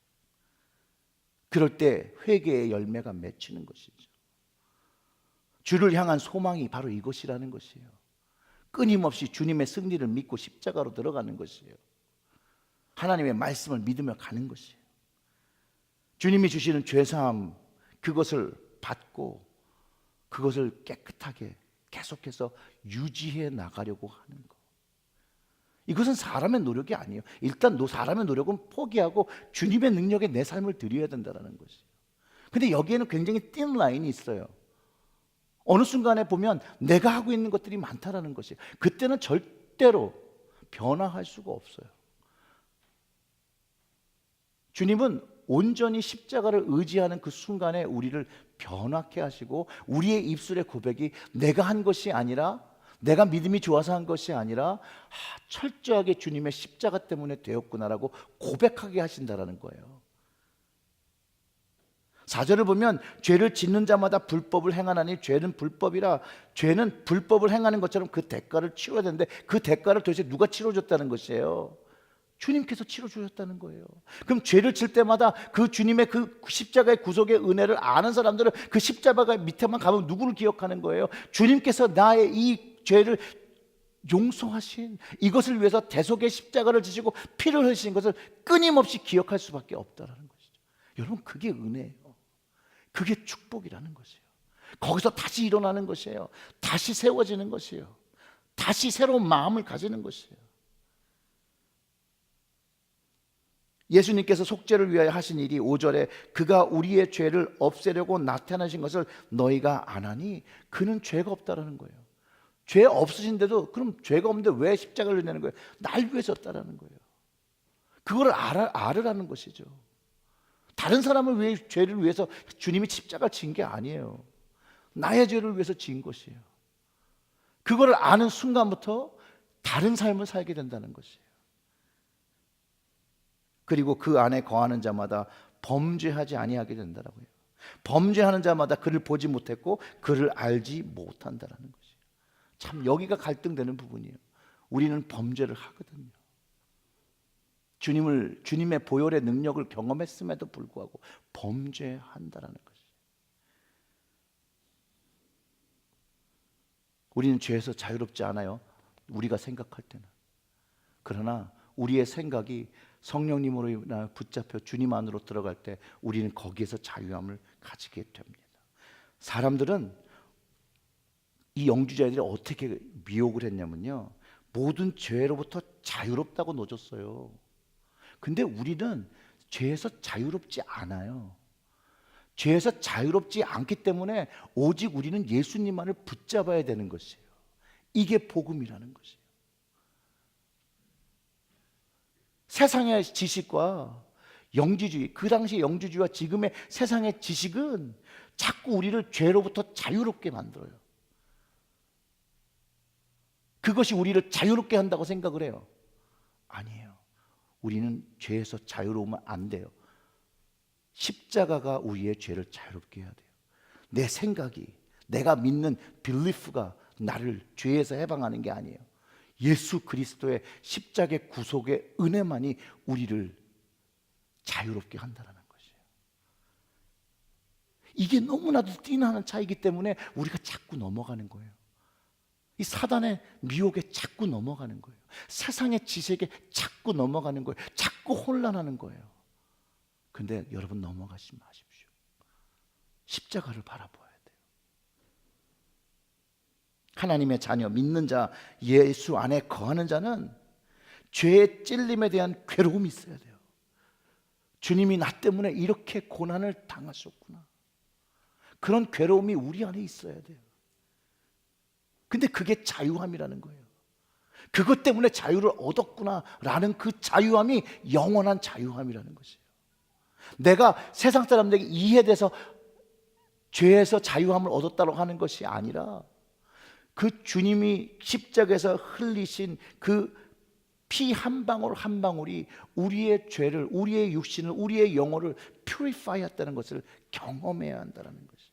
그럴 때 회개의 열매가 맺히는 것이죠. 주를 향한 소망이 바로 이것이라는 것이에요. 끊임없이 주님의 승리를 믿고 십자가로 들어가는 것이에요. 하나님의 말씀을 믿으며 가는 것이에요. 주님이 주시는 죄사함 그것을 받고 그것을 깨끗하게 계속해서 유지해 나가려고 하는 것. 이것은 사람의 노력이 아니에요. 일단 사람의 노력은 포기하고 주님의 능력에 내 삶을 드려야 된다는 것이에요. 근데 여기에는 굉장히 띵 라인이 있어요. 어느 순간에 보면 내가 하고 있는 것들이 많다라는 것이에요. 그때는 절대로 변화할 수가 없어요. 주님은 온전히 십자가를 의지하는 그 순간에 우리를 변화케 하시고 우리의 입술의 고백이 내가 한 것이 아니라 내가 믿음이 좋아서 한 것이 아니라 철저하게 주님의 십자가 때문에 되었구나라고 고백하게 하신다라는 거예요. 4절을 보면 죄를 짓는 자마다 불법을 행하나니 죄는 불법이라. 죄는 불법을 행하는 것처럼 그 대가를 치러야 되는데 그 대가를 도대체 누가 치러줬다는 것이에요? 주님께서 치러주셨다는 거예요. 그럼 죄를 질 때마다 그 주님의 그 십자가의 구속의 은혜를 아는 사람들은 그 십자가 밑에만 가면 누구를 기억하는 거예요? 주님께서 나의 이 죄를 용서하신 이것을 위해서 대속의 십자가를 지시고 피를 흘리신 것을 끊임없이 기억할 수밖에 없다는 것이죠. 여러분 그게 은혜예요. 그게 축복이라는 것이에요. 거기서 다시 일어나는 것이에요. 다시 세워지는 것이에요. 다시 새로운 마음을 가지는 것이에요. 예수님께서 속죄를 위하여 하신 일이 5절에 그가 우리의 죄를 없애려고 나타나신 것을 너희가 안 하니 그는 죄가 없다라는 거예요. 죄 없으신데도 그럼 죄가 없는데 왜 십자가를 내는 거예요? 날 위해서 졌다라는 거예요. 그거를 알으라는 것이죠. 다른 사람을 위해 죄를 위해서 주님이 십자가를 진 게 아니에요. 나의 죄를 위해서 진 것이에요. 그거를 아는 순간부터 다른 삶을 살게 된다는 것이에요. 그리고 그 안에 거하는 자마다 범죄하지 아니하게 된다라고요. 범죄하는 자마다 그를 보지 못했고 그를 알지 못한다라는 것이에요. 참 여기가 갈등되는 부분이에요. 우리는 범죄를 하거든요. 주님의 보혈의 능력을 경험했음에도 불구하고 범죄한다라는 것이에요. 우리는 죄에서 자유롭지 않아요. 우리가 생각할 때는. 그러나 우리의 생각이 성령님으로 인하여 붙잡혀 주님 안으로 들어갈 때 우리는 거기에서 자유함을 가지게 됩니다. 사람들은 이 영주자들이 어떻게 미혹을 했냐면요, 모든 죄로부터 자유롭다고 놓줬어요. 근데 우리는 죄에서 자유롭지 않아요. 죄에서 자유롭지 않기 때문에 오직 우리는 예수님만을 붙잡아야 되는 것이에요. 이게 복음이라는 것이에요. 세상의 지식과 영지주의, 그 당시 영지주의와 지금의 세상의 지식은 자꾸 우리를 죄로부터 자유롭게 만들어요. 그것이 우리를 자유롭게 한다고 생각을 해요. 아니에요. 우리는 죄에서 자유로우면 안 돼요. 십자가가 우리의 죄를 자유롭게 해야 돼요. 내 생각이, 내가 믿는 belief가 나를 죄에서 해방하는 게 아니에요. 예수 그리스도의 십자가의 구속의 은혜만이 우리를 자유롭게 한다는 것이에요. 이게 너무나도 띠나는 차이기 때문에 우리가 자꾸 넘어가는 거예요. 이 사단의 미혹에 자꾸 넘어가는 거예요. 세상의 지식에 자꾸 넘어가는 거예요. 자꾸 혼란하는 거예요. 근데 여러분 넘어가지 마십시오. 십자가를 바라봐야 돼요. 하나님의 자녀, 믿는 자, 예수 안에 거하는 자는 죄의 찔림에 대한 괴로움이 있어야 돼요. 주님이 나 때문에 이렇게 고난을 당하셨구나. 그런 괴로움이 우리 안에 있어야 돼요. 근데 그게 자유함이라는 거예요. 그것 때문에 자유를 얻었구나라는 그 자유함이 영원한 자유함이라는 것이에요. 내가 세상 사람들에게 이해돼서 죄에서 자유함을 얻었다고 하는 것이 아니라 그 주님이 십자가에서 흘리신 그 피 한 방울 한 방울이 우리의 죄를, 우리의 육신을, 우리의 영혼을 퓨리파이 했다는 것을 경험해야 한다는 것이에요.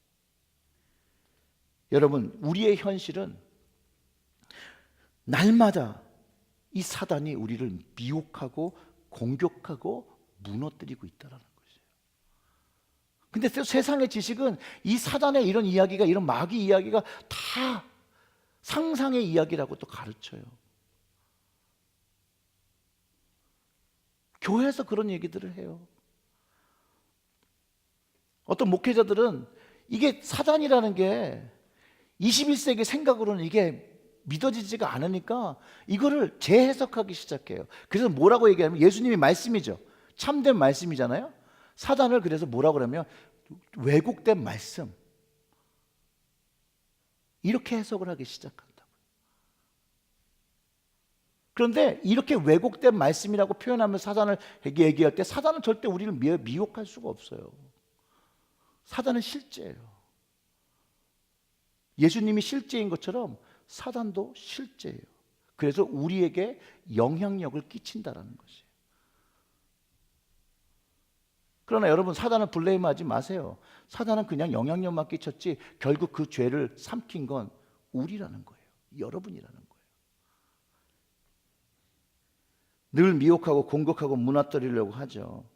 여러분, 우리의 현실은 날마다 이 사단이 우리를 미혹하고 공격하고 무너뜨리고 있다는 것이에요. 근데 세상의 지식은 이 사단의 이런 이야기가, 이런 마귀 이야기가 다 상상의 이야기라고 또 가르쳐요. 교회에서 그런 얘기들을 해요. 어떤 목회자들은 이게 사단이라는 게 21세기 생각으로는 이게 믿어지지가 않으니까 이거를 재해석하기 시작해요. 그래서 뭐라고 얘기하면, 예수님이 말씀이죠. 참된 말씀이잖아요. 사단을 그래서 뭐라고 그러면 왜곡된 말씀, 이렇게 해석을 하기 시작한다고요. 그런데 이렇게 왜곡된 말씀이라고 표현하면 사단을 얘기할 때 사단은 절대 우리를 미혹할 수가 없어요. 사단은 실제예요. 예수님이 실제인 것처럼 사단도 실제예요. 그래서 우리에게 영향력을 끼친다라는 것이에요. 그러나 여러분, 사단을 블레임하지 마세요. 사단은 그냥 영향력만 끼쳤지 결국 그 죄를 삼킨 건 우리라는 거예요. 여러분이라는 거예요. 늘 미혹하고 공격하고 무너뜨리려고 하죠.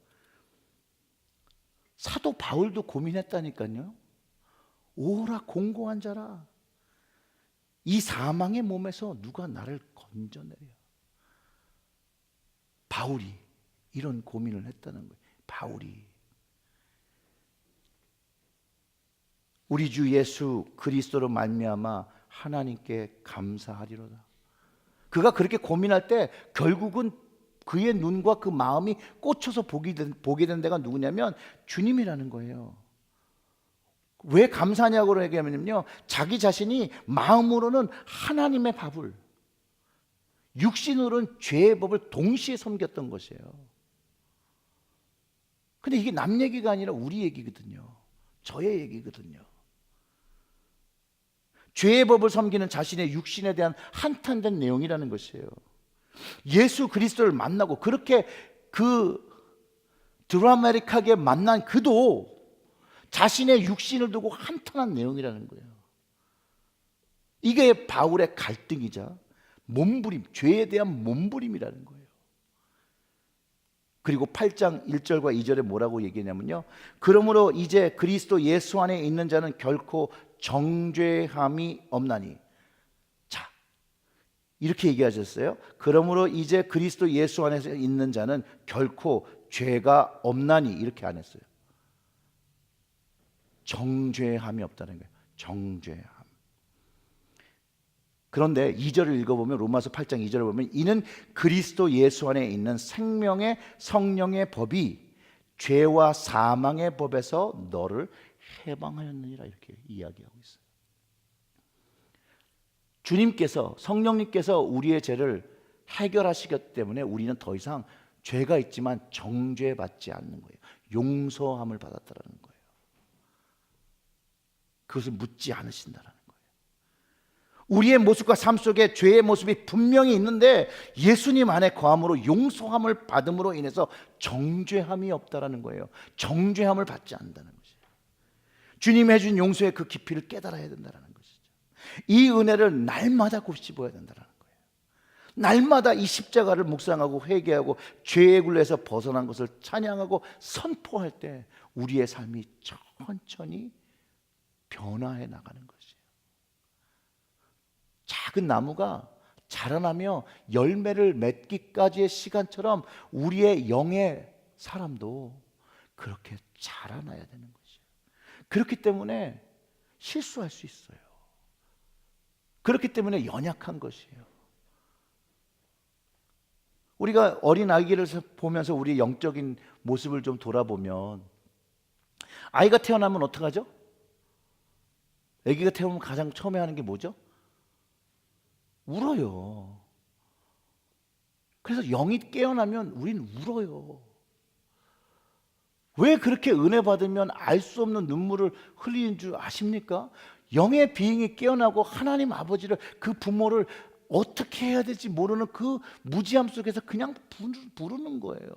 사도 바울도 고민했다니까요. 오라 공고한 자라, 이 사망의 몸에서 누가 나를 건져내려. 바울이 이런 고민을 했다는 거예요. 바울이. 우리 주 예수 그리스도로 말미암아 하나님께 감사하리로다. 그가 그렇게 고민할 때 결국은 그의 눈과 그 마음이 꽂혀서 보게 된 데가 누구냐면 주님이라는 거예요. 왜 감사하냐고 얘기하면요, 자기 자신이 마음으로는 하나님의 밥을, 육신으로는 죄의 법을 동시에 섬겼던 것이에요. 근데 이게 남 얘기가 아니라 우리 얘기거든요. 저의 얘기거든요. 죄의 법을 섬기는 자신의 육신에 대한 한탄된 내용이라는 것이에요. 예수 그리스도를 만나고 그렇게 그 드라마틱하게 만난 그도 자신의 육신을 두고 한탄한 내용이라는 거예요. 이게 바울의 갈등이자 몸부림, 죄에 대한 몸부림이라는 거예요. 그리고 8장 1절과 2절에 뭐라고 얘기하냐면요, 그러므로 이제 그리스도 예수 안에 있는 자는 결코 정죄함이 없나니. 자, 이렇게 얘기하셨어요. 그러므로 이제 그리스도 예수 안에 있는 자는 결코 죄가 없나니, 이렇게 안 했어요. 정죄함이 없다는 거예요. 정죄함. 그런데 2절을 읽어보면, 로마서 8장 2절을 보면, 이는 그리스도 예수 안에 있는 생명의 성령의 법이 죄와 사망의 법에서 너를 해방하였느니라, 이렇게 이야기하고 있어요. 주님께서, 성령님께서 우리의 죄를 해결하시기 때문에 우리는 더 이상 죄가 있지만 정죄받지 않는 거예요. 용서함을 받았다는 거예요. 그것을 묻지 않으신다는 거예요. 우리의 모습과 삶 속에 죄의 모습이 분명히 있는데 예수님 안에 거함으로 용서함을 받음으로 인해서 정죄함이 없다라는 거예요. 정죄함을 받지 않는다는 것이에요. 주님이 해준 용서의 그 깊이를 깨달아야 된다는 것이죠. 이 은혜를 날마다 곱씹어야 된다는 거예요. 날마다 이 십자가를 묵상하고 회개하고 죄의 굴레에서 벗어난 것을 찬양하고 선포할 때 우리의 삶이 천천히 변화해 나가는 것이에요. 작은 나무가 자라나며 열매를 맺기까지의 시간처럼 우리의 영의 사람도 그렇게 자라나야 되는 것이에요. 그렇기 때문에 실수할 수 있어요. 그렇기 때문에 연약한 것이에요. 우리가 어린 아기를 보면서 우리의 영적인 모습을 좀 돌아보면, 아이가 태어나면 어떡하죠? 아기가 태어나면 가장 처음에 하는 게 뭐죠? 울어요. 그래서 영이 깨어나면 우리는 울어요. 왜 그렇게 은혜 받으면 알 수 없는 눈물을 흘리는 줄 아십니까? 영의 비행이 깨어나고 하나님 아버지를, 그 부모를 어떻게 해야 될지 모르는 그 무지함 속에서 그냥 부르는 거예요.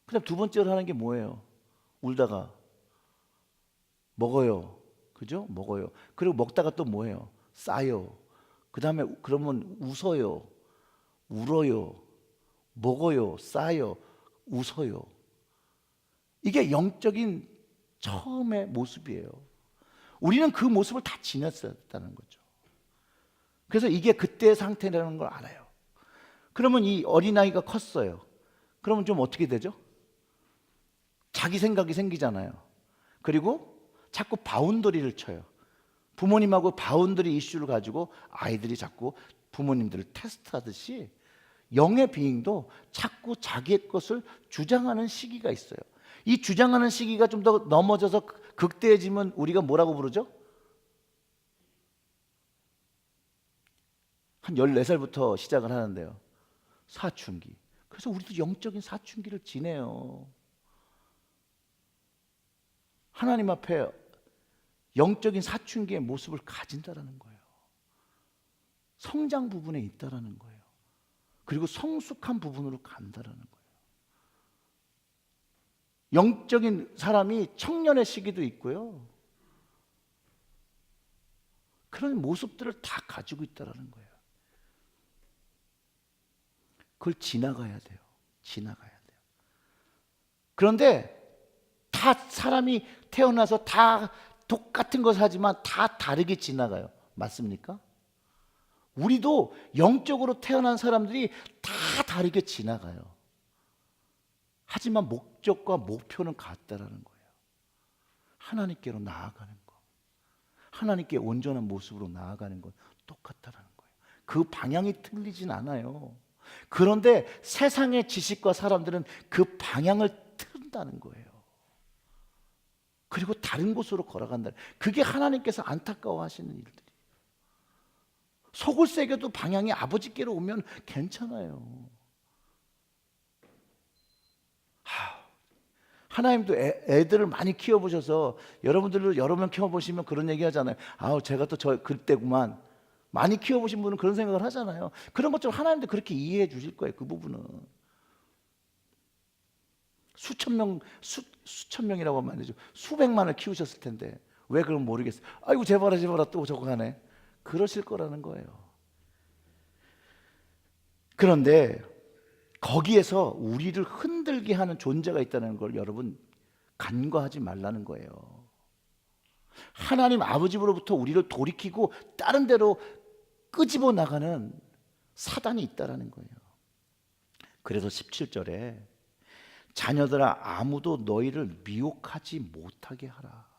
그다음 두 번째로 하는 게 뭐예요? 울다가 먹어요. 그죠? 먹어요. 그리고 먹다가 또 뭐예요? 싸요. 그 다음에 그러면 웃어요. 울어요. 먹어요. 싸요. 웃어요. 이게 영적인 처음의 모습이에요. 우리는 그 모습을 다 지녔었다는 거죠. 그래서 이게 그때의 상태라는 걸 알아요. 그러면 이 어린아이가 컸어요. 그러면 좀 어떻게 되죠? 자기 생각이 생기잖아요. 그리고 자꾸 바운더리를 쳐요. 부모님하고 바운더리 이슈를 가지고 아이들이 자꾸 부모님들을 테스트하듯이 영의 비행도 자꾸 자기의 것을 주장하는 시기가 있어요. 이 주장하는 시기가 좀 더 넘어져서 극대해지면 우리가 뭐라고 부르죠? 한 14살부터 시작을 하는데요. 사춘기. 그래서 우리도 영적인 사춘기를 지내요. 하나님 앞에 영적인 사춘기의 모습을 가진다라는 거예요. 성장 부분에 있다라는 거예요. 그리고 성숙한 부분으로 간다라는 거예요. 영적인 사람이 청년의 시기도 있고요. 그런 모습들을 다 가지고 있다라는 거예요. 그걸 지나가야 돼요. 지나가야 돼요. 그런데 다 사람이 태어나서 다 똑같은 것을 하지만 다 다르게 지나가요. 맞습니까? 우리도 영적으로 태어난 사람들이 다 다르게 지나가요. 하지만 목적과 목표는 같다라는 거예요. 하나님께로 나아가는 거, 하나님께 온전한 모습으로 나아가는 건 똑같다라는 거예요. 그 방향이 틀리진 않아요. 그런데 세상의 지식과 사람들은 그 방향을 틀다는 거예요. 그리고 다른 곳으로 걸어간다. 그게 하나님께서 안타까워하시는 일들이에요. 속을 새겨도 방향이 아버지께로 오면 괜찮아요. 하나님도 애들을 많이 키워보셔서 여러분들도 여러 명 키워보시면 그런 얘기 하잖아요. 아우 제가 또 저 그때구만. 많이 키워보신 분은 그런 생각을 하잖아요. 그런 것처럼 하나님도 그렇게 이해해 주실 거예요. 그 부분은. 수천 명이라고 하면 안 되죠. 수백만을 키우셨을 텐데 왜 그럼 모르겠어요. 아이고 제발아 또 저거 하네. 그러실 거라는 거예요. 그런데 거기에서 우리를 흔들게 하는 존재가 있다는 걸 여러분 간과하지 말라는 거예요. 하나님 아버지로부터 우리를 돌이키고 다른 데로 끄집어 나가는 사단이 있다라는 거예요. 그래서 17절에 자녀들아 아무도 너희를 미혹하지 못하게 하라.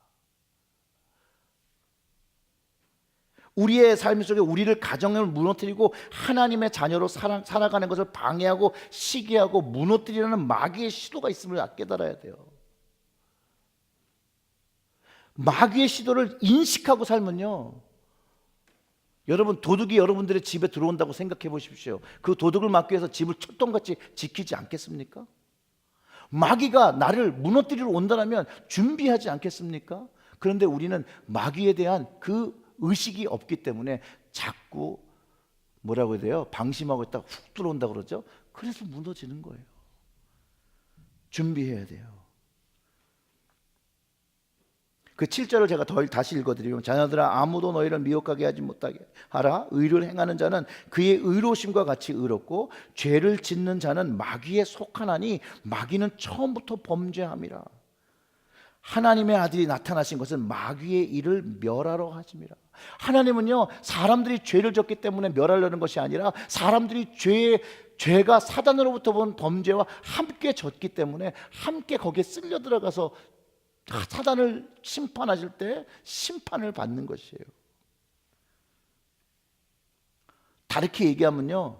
우리의 삶 속에 우리를 가정을 무너뜨리고 하나님의 자녀로 살아가는 것을 방해하고 시기하고 무너뜨리려는 마귀의 시도가 있음을 깨달아야 돼요. 마귀의 시도를 인식하고 살면요, 여러분 도둑이 여러분들의 집에 들어온다고 생각해 보십시오. 그 도둑을 막기 위해서 집을 철통같이 지키지 않겠습니까? 마귀가 나를 무너뜨리러 온다면 준비하지 않겠습니까? 그런데 우리는 마귀에 대한 그 의식이 없기 때문에 자꾸 뭐라고 해야 돼요? 방심하고 있다가 훅 들어온다 그러죠. 그래서 무너지는 거예요. 준비해야 돼요. 그 7절을 제가 다시 읽어드리면 자녀들아 아무도 너희를 미혹하게 하지 못하게 하라. 의를 행하는 자는 그의 의로우심과 같이 의롭고 죄를 짓는 자는 마귀에 속하나니 마귀는 처음부터 범죄함이라. 하나님의 아들이 나타나신 것은 마귀의 일을 멸하러 하심이라. 하나님은요 사람들이 죄를 졌기 때문에 멸하려는 것이 아니라 사람들이 죄가 사단으로부터 본 범죄와 함께 졌기 때문에 함께 거기에 쓸려 들어가서 사단을 심판하실 때 심판을 받는 것이에요. 다르게 얘기하면요,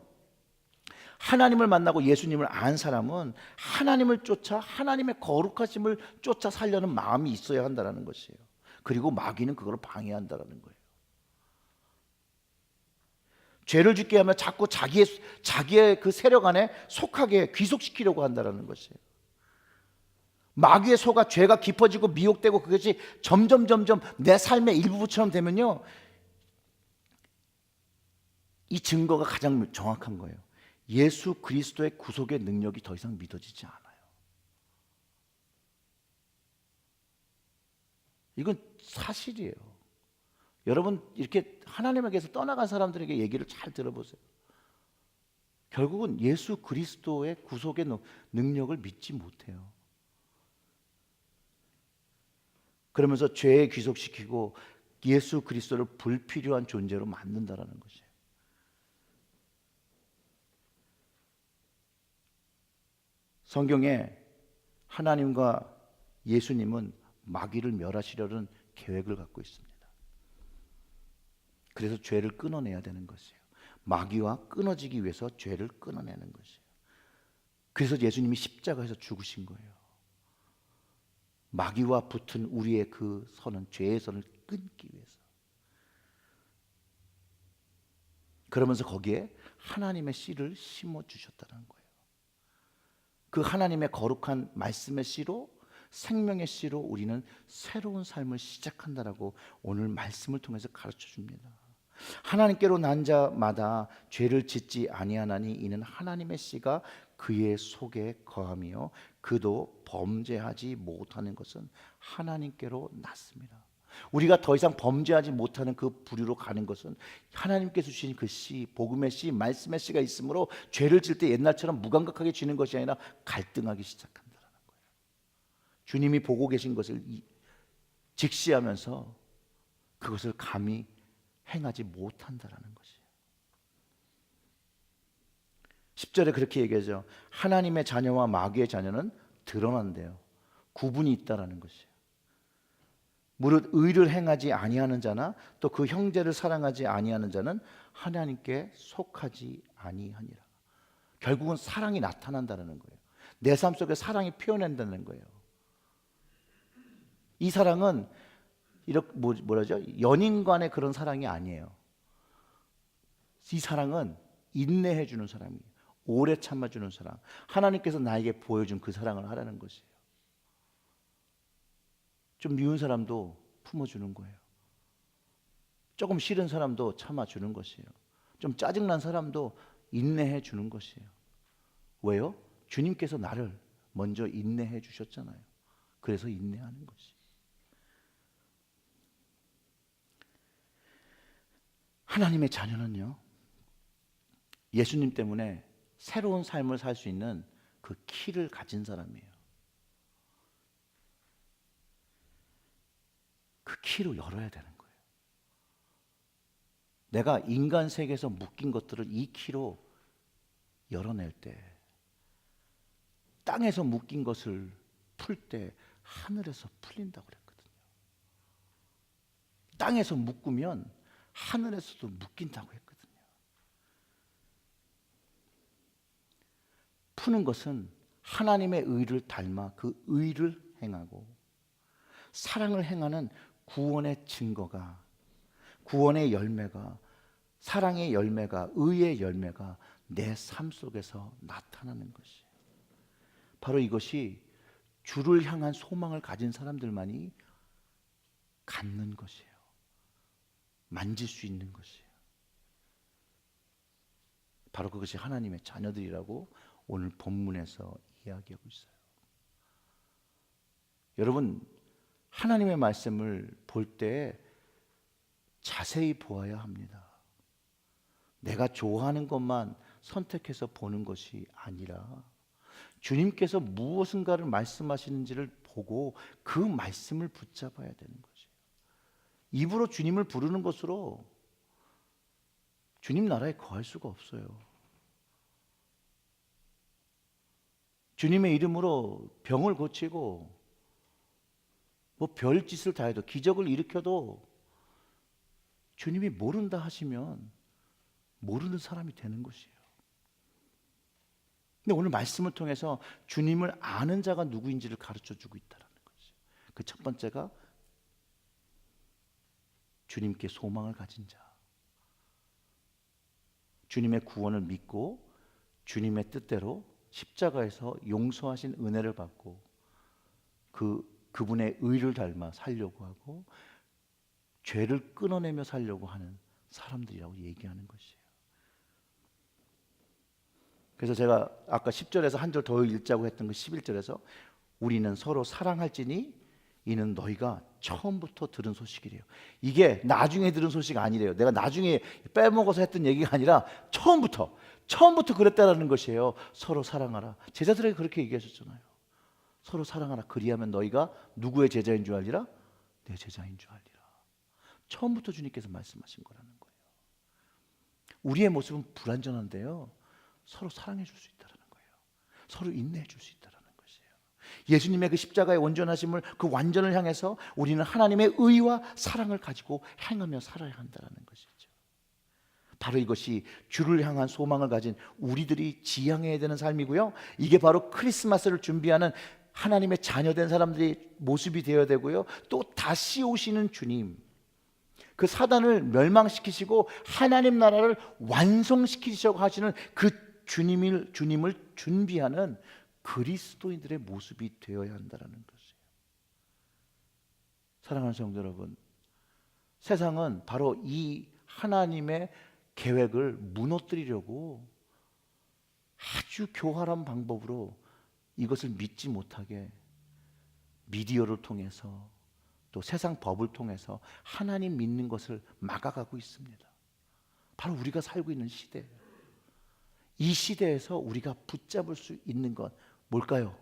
하나님을 만나고 예수님을 안 사람은 하나님을 쫓아 하나님의 거룩하심을 쫓아 살려는 마음이 있어야 한다는 것이에요. 그리고 마귀는 그걸 방해한다는 거예요. 죄를 짓게 하면 자꾸 자기의 그 세력 안에 속하게 귀속시키려고 한다는 것이에요. 마귀의 소가 죄가 깊어지고 미혹되고 그것이 점점 내 삶의 일부처럼 되면요, 이 증거가 가장 정확한 거예요. 예수 그리스도의 구속의 능력이 더 이상 믿어지지 않아요. 이건 사실이에요. 여러분 이렇게 하나님에게서 떠나간 사람들에게 얘기를 잘 들어보세요. 결국은 예수 그리스도의 구속의 능력을 믿지 못해요. 그러면서 죄에 귀속시키고 예수 그리스도를 불필요한 존재로 만든다라는 것이에요. 성경에 하나님과 예수님은 마귀를 멸하시려는 계획을 갖고 있습니다. 그래서 죄를 끊어내야 되는 것이에요. 마귀와 끊어지기 위해서 죄를 끊어내는 것이에요. 그래서 예수님이 십자가에서 죽으신 거예요. 마귀와 붙은 우리의 그 선은, 죄의 선을 끊기 위해서. 그러면서 거기에 하나님의 씨를 심어 주셨다는 거예요. 그 하나님의 거룩한 말씀의 씨로, 생명의 씨로 우리는 새로운 삶을 시작한다라고 오늘 말씀을 통해서 가르쳐 줍니다. 하나님께로 난 자마다 죄를 짓지 아니하나니 이는 하나님의 씨가 그의 속에 거하며 그도 범죄하지 못하는 것은 하나님께로 났습니다. 우리가 더 이상 범죄하지 못하는 그 부류로 가는 것은 하나님께서 주신 그 씨, 복음의 씨, 말씀의 씨가 있으므로 죄를 질 때 옛날처럼 무감각하게 지는 것이 아니라 갈등하기 시작한다는 거예요. 주님이 보고 계신 것을 직시하면서 그것을 감히 행하지 못한다라는 것이에요. 10절에 그렇게 얘기하죠. 하나님의 자녀와 마귀의 자녀는 드러난대요. 구분이 있다라는 것이에요. 무릇 의를 행하지 아니하는 자나 또 그 형제를 사랑하지 아니하는 자는 하나님께 속하지 아니하니라. 결국은 사랑이 나타난다는 거예요. 내 삶 속에 사랑이 표현된다는 거예요. 이 사랑은 이렇게 뭐라죠? 연인 간의 그런 사랑이 아니에요. 이 사랑은 인내해 주는 사랑이에요. 오래 참아주는 사랑. 하나님께서 나에게 보여준 그 사랑을 하라는 것이에요. 좀 미운 사람도 품어주는 거예요. 조금 싫은 사람도 참아주는 것이에요. 좀 짜증난 사람도 인내해 주는 것이에요. 왜요? 주님께서 나를 먼저 인내해 주셨잖아요. 그래서 인내하는 것이. 하나님의 자녀는요, 예수님 때문에 새로운 삶을 살 수 있는 그 키를 가진 사람이에요. 그 키로 열어야 되는 거예요. 내가 인간 세계에서 묶인 것들을 이 키로 열어낼 때, 땅에서 묶인 것을 풀 때 하늘에서 풀린다고 그랬거든요. 땅에서 묶으면 하늘에서도 묶인다고 했거든요. 푸는 것은 하나님의 의를 닮아 그 의를 행하고, 사랑을 행하는 구원의 증거가, 구원의 열매가, 사랑의 열매가, 의의 열매가 내 삶 속에서 나타나는 것이에요. 바로 이것이 주를 향한 소망을 가진 사람들만이 갖는 것이에요. 만질 수 있는 것이에요. 바로 그것이 하나님의 자녀들이라고 오늘 본문에서 이야기하고 있어요. 여러분, 하나님의 말씀을 볼 때 자세히 보아야 합니다. 내가 좋아하는 것만 선택해서 보는 것이 아니라 주님께서 무엇인가를 말씀하시는지를 보고 그 말씀을 붙잡아야 되는 것이에요. 입으로 주님을 부르는 것으로 주님 나라에 거할 수가 없어요. 주님의 이름으로 병을 고치고 뭐 별짓을 다 해도, 기적을 일으켜도 주님이 모른다 하시면 모르는 사람이 되는 것이에요. 근데 오늘 말씀을 통해서 주님을 아는 자가 누구인지를 가르쳐주고 있다는 것이에요. 그 첫 번째가 주님께 소망을 가진 자, 주님의 구원을 믿고 주님의 뜻대로 십자가에서 용서하신 은혜를 받고 그분의 의를 닮아 살려고 하고 죄를 끊어내며 살려고 하는 사람들이라고 얘기하는 것이에요. 그래서 제가 아까 10절에서 한 절 더 읽자고 했던 그 11절에서 우리는 서로 사랑할지니 이는 너희가 처음부터 들은 소식이래요. 이게 나중에 들은 소식 아니래요. 내가 나중에 빼먹어서 했던 얘기가 아니라 처음부터 그랬다라는 것이에요. 서로 사랑하라. 제자들에게 그렇게 얘기하셨잖아요. 서로 사랑하라. 그리하면 너희가 누구의 제자인 줄 알리라? 내 제자인 줄 알리라. 처음부터 주님께서 말씀하신 거라는 거예요. 우리의 모습은 불완전한데요, 서로 사랑해 줄 수 있다는 거예요. 서로 인내해 줄 수 있다는 것이에요. 예수님의 그 십자가의 온전하심을, 그 완전을 향해서 우리는 하나님의 의와 사랑을 가지고 행하며 살아야 한다는 것이죠. 바로 이것이 주를 향한 소망을 가진 우리들이 지향해야 되는 삶이고요, 이게 바로 크리스마스를 준비하는 하나님의 자녀된 사람들의 모습이 되어야 되고요, 또 다시 오시는 주님, 그 사단을 멸망시키시고 하나님 나라를 완성시키시려고 하시는 그 주님을 준비하는 그리스도인들의 모습이 되어야 한다는 것이에요. 사랑하는 성도 여러분, 세상은 바로 이 하나님의 계획을 무너뜨리려고 아주 교활한 방법으로 이것을 믿지 못하게 미디어를 통해서 또 세상 법을 통해서 하나님 믿는 것을 막아가고 있습니다. 바로 우리가 살고 있는 시대예요. 이 시대에서 우리가 붙잡을 수 있는 것 뭘까요?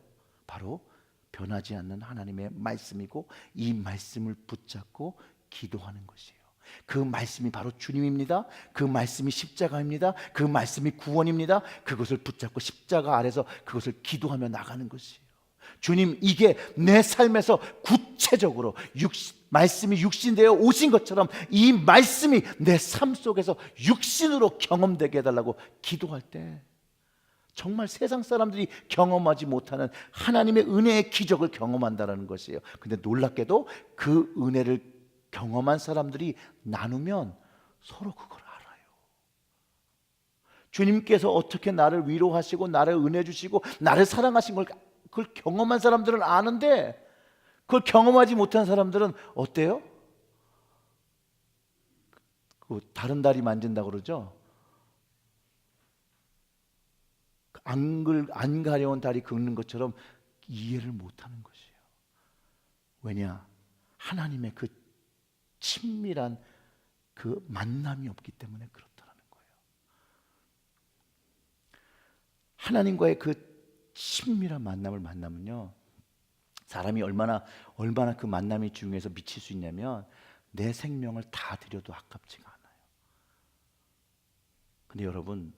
바로 변하지 않는 하나님의 말씀이고, 이 말씀을 붙잡고 기도하는 것이에요. 그 말씀이 바로 주님입니다. 그 말씀이 십자가입니다. 그 말씀이 구원입니다. 그것을 붙잡고 십자가 아래서 그것을 기도하며 나가는 것이에요. 주님, 이게 내 삶에서 구체적으로 말씀이 육신되어 오신 것처럼 이 말씀이 내 삶 속에서 육신으로 경험되게 해달라고 기도할 때 정말 세상 사람들이 경험하지 못하는 하나님의 은혜의 기적을 경험한다는 것이에요. 근데 놀랍게도 그 은혜를 경험한 사람들이 나누면 서로 그걸 알아요. 주님께서 어떻게 나를 위로하시고 나를 은혜 주시고 나를 사랑하신 걸, 그걸 경험한 사람들은 아는데 그걸 경험하지 못한 사람들은 어때요? 그 다른 다리 만진다고 그러죠? 안 가려운 다리 긁는 것처럼 이해를 못하는 것이에요. 왜냐? 하나님의 그 친밀한 그 만남이 없기 때문에 그렇다는 거예요. 하나님과의 그 친밀한 만남을 만나면요, 사람이 얼마나 그 만남이 중요해서 미칠 수 있냐면 내 생명을 다 드려도 아깝지가 않아요. 근데 여러분,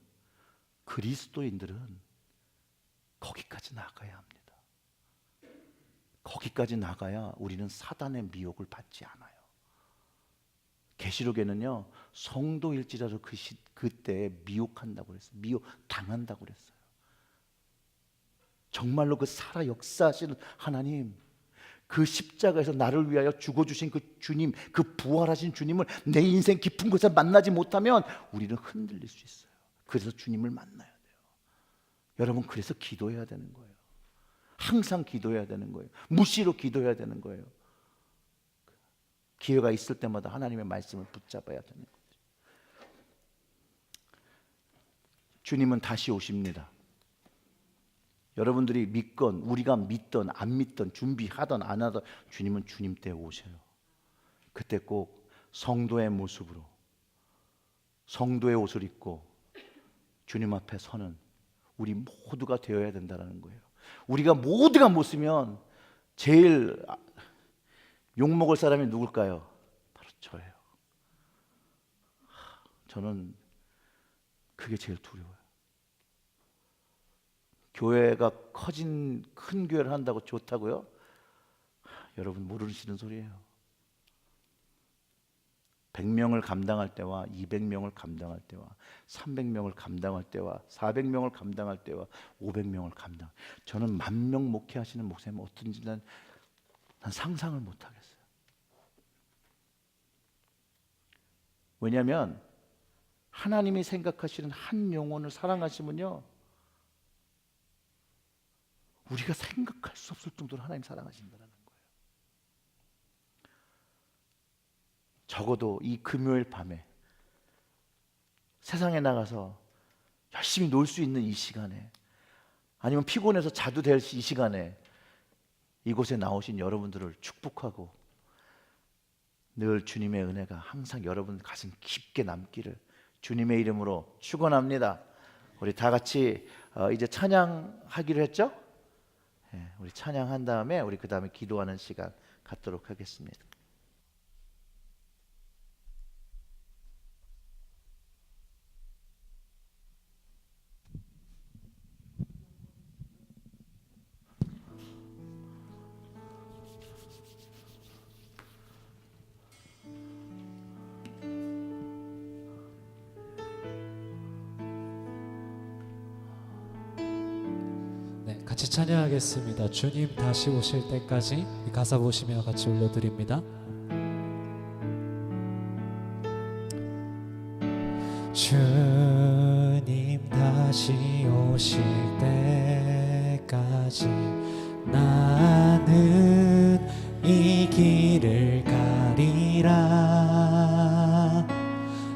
그리스도인들은 거기까지 나가야 합니다. 거기까지 나가야 우리는 사단의 미혹을 받지 않아요. 계시록에는요, 성도일지라도 그때 미혹한다고 그랬어요. 미혹 당한다고 그랬어요. 정말로 그 살아 역사하시는 하나님, 그 십자가에서 나를 위하여 죽어주신 그 주님, 그 부활하신 주님을 내 인생 깊은 곳에 만나지 못하면 우리는 흔들릴 수 있어요. 그래서 주님을 만나야 돼요. 여러분, 그래서 기도해야 되는 거예요. 항상 기도해야 되는 거예요. 무시로 기도해야 되는 거예요. 기회가 있을 때마다 하나님의 말씀을 붙잡아야 되는 거죠. 주님은 다시 오십니다. 여러분들이 믿건 우리가 믿던 안 믿던 준비하던 안 하던 주님은 주님 때 오셔요. 그때 꼭 성도의 모습으로 성도의 옷을 입고 주님 앞에 서는 우리 모두가 되어야 된다는 거예요. 우리가 모두가 못 쓰면 제일 욕먹을 사람이 누굴까요? 바로 저예요. 저는 그게 제일 두려워요. 교회가 커진 큰 교회를 한다고 좋다고요? 여러분 모르시는 소리예요. 100명을 감당할 때와 200명을 감당할 때와 300명을 감당할 때와 400명을 감당할 때와 500명을 감당. 저는 10,000명 목회하시는 목사님 어떤지 난 상상을 못 하겠어요. 왜냐하면 하나님이 생각하시는 한 영혼을 사랑하시면요, 우리가 생각할 수 없을 정도로 하나님 사랑하신다는 거예요. 적어도 이 금요일 밤에 세상에 나가서 열심히 놀 수 있는 이 시간에, 아니면 피곤해서 자도 될 이 시간에 이곳에 나오신 여러분들을 축복하고 늘 주님의 은혜가 항상 여러분 가슴 깊게 남기를 주님의 이름으로 축원합니다. 우리 다 같이 이제 찬양하기로 했죠? 네, 우리 찬양한 다음에 우리 그 다음에 기도하는 시간 갖도록 하겠습니다. 네, 같이 찬양하겠습니다. 주님 다시 오실 때까지 이 가사 보시며 같이 올려드립니다. 주님 다시 오실 때까지 나는 이 길을 가리라.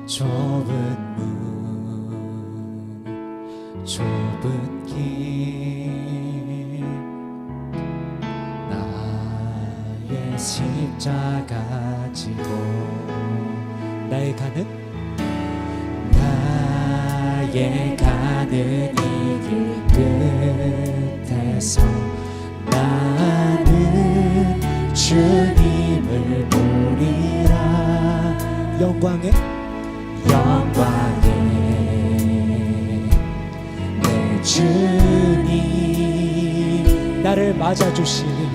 좁은 문 좁은 길 나의 십자가 지고 나의 가는 이 길 끝에서 나는 주님을 보리라. 영광의 내 주님 나를 맞아주시니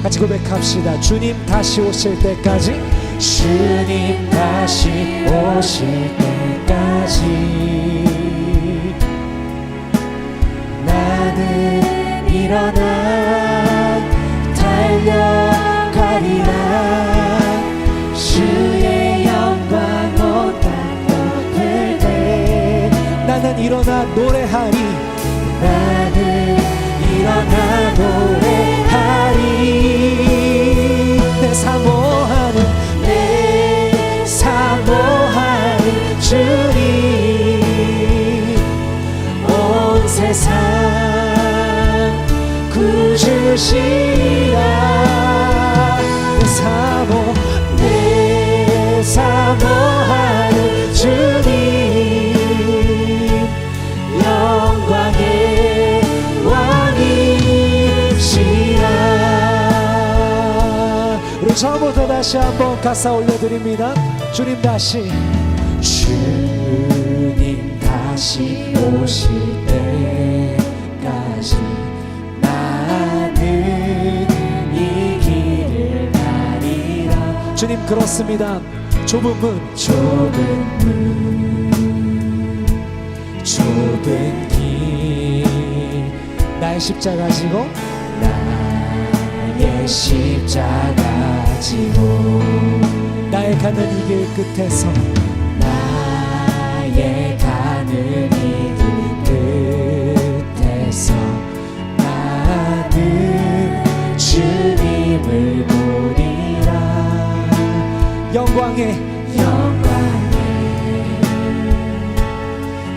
같이 고백합시다. 주님 다시 오실 때까지, 주님 다시 오실 때까지 나는 일어나 달려가리라. 주의 영광 온 땅 덮을 때 나는 일어나 노래하리. 나는 처음부터 다시 한번 가사 올려드립니다. 주님 다시 주님 다시 오실 때까지 나는 이 길을 가리라. 주님 그렇습니다. 좁은 문 좁은 길 나의 십자가 지고 나의 십자가 지고 나의 가는 이 길 끝에서 나의 가는 이 길 끝에서 나는 주님을 보리라. 영광의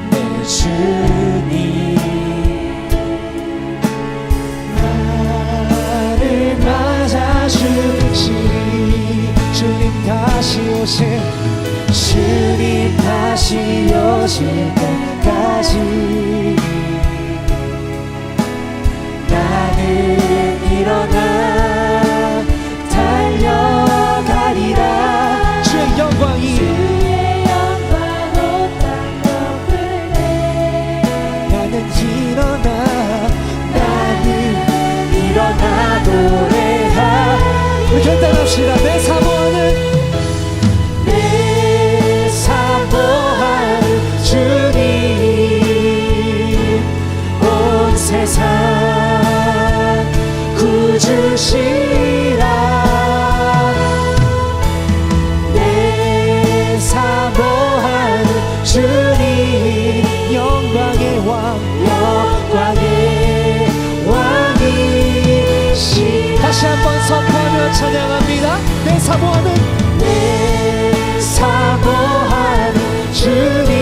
내 주님 나를 맞아주시리. 주님 다시 오실 주님 다시 오실 때까지 나는 일어나 달려가리라. 주의 영광이 주의 영광 온 땅 덮을 때 나는 일어나 노래하. 우리 결단합시다. 내 사모하는 주님 온 세상 구주시라. 내 사모하는 주님 영광의 왕 영광의 왕이시. 다시 한번 선포하며 찬양합니다. 내 사모하는 내 사모하는 주님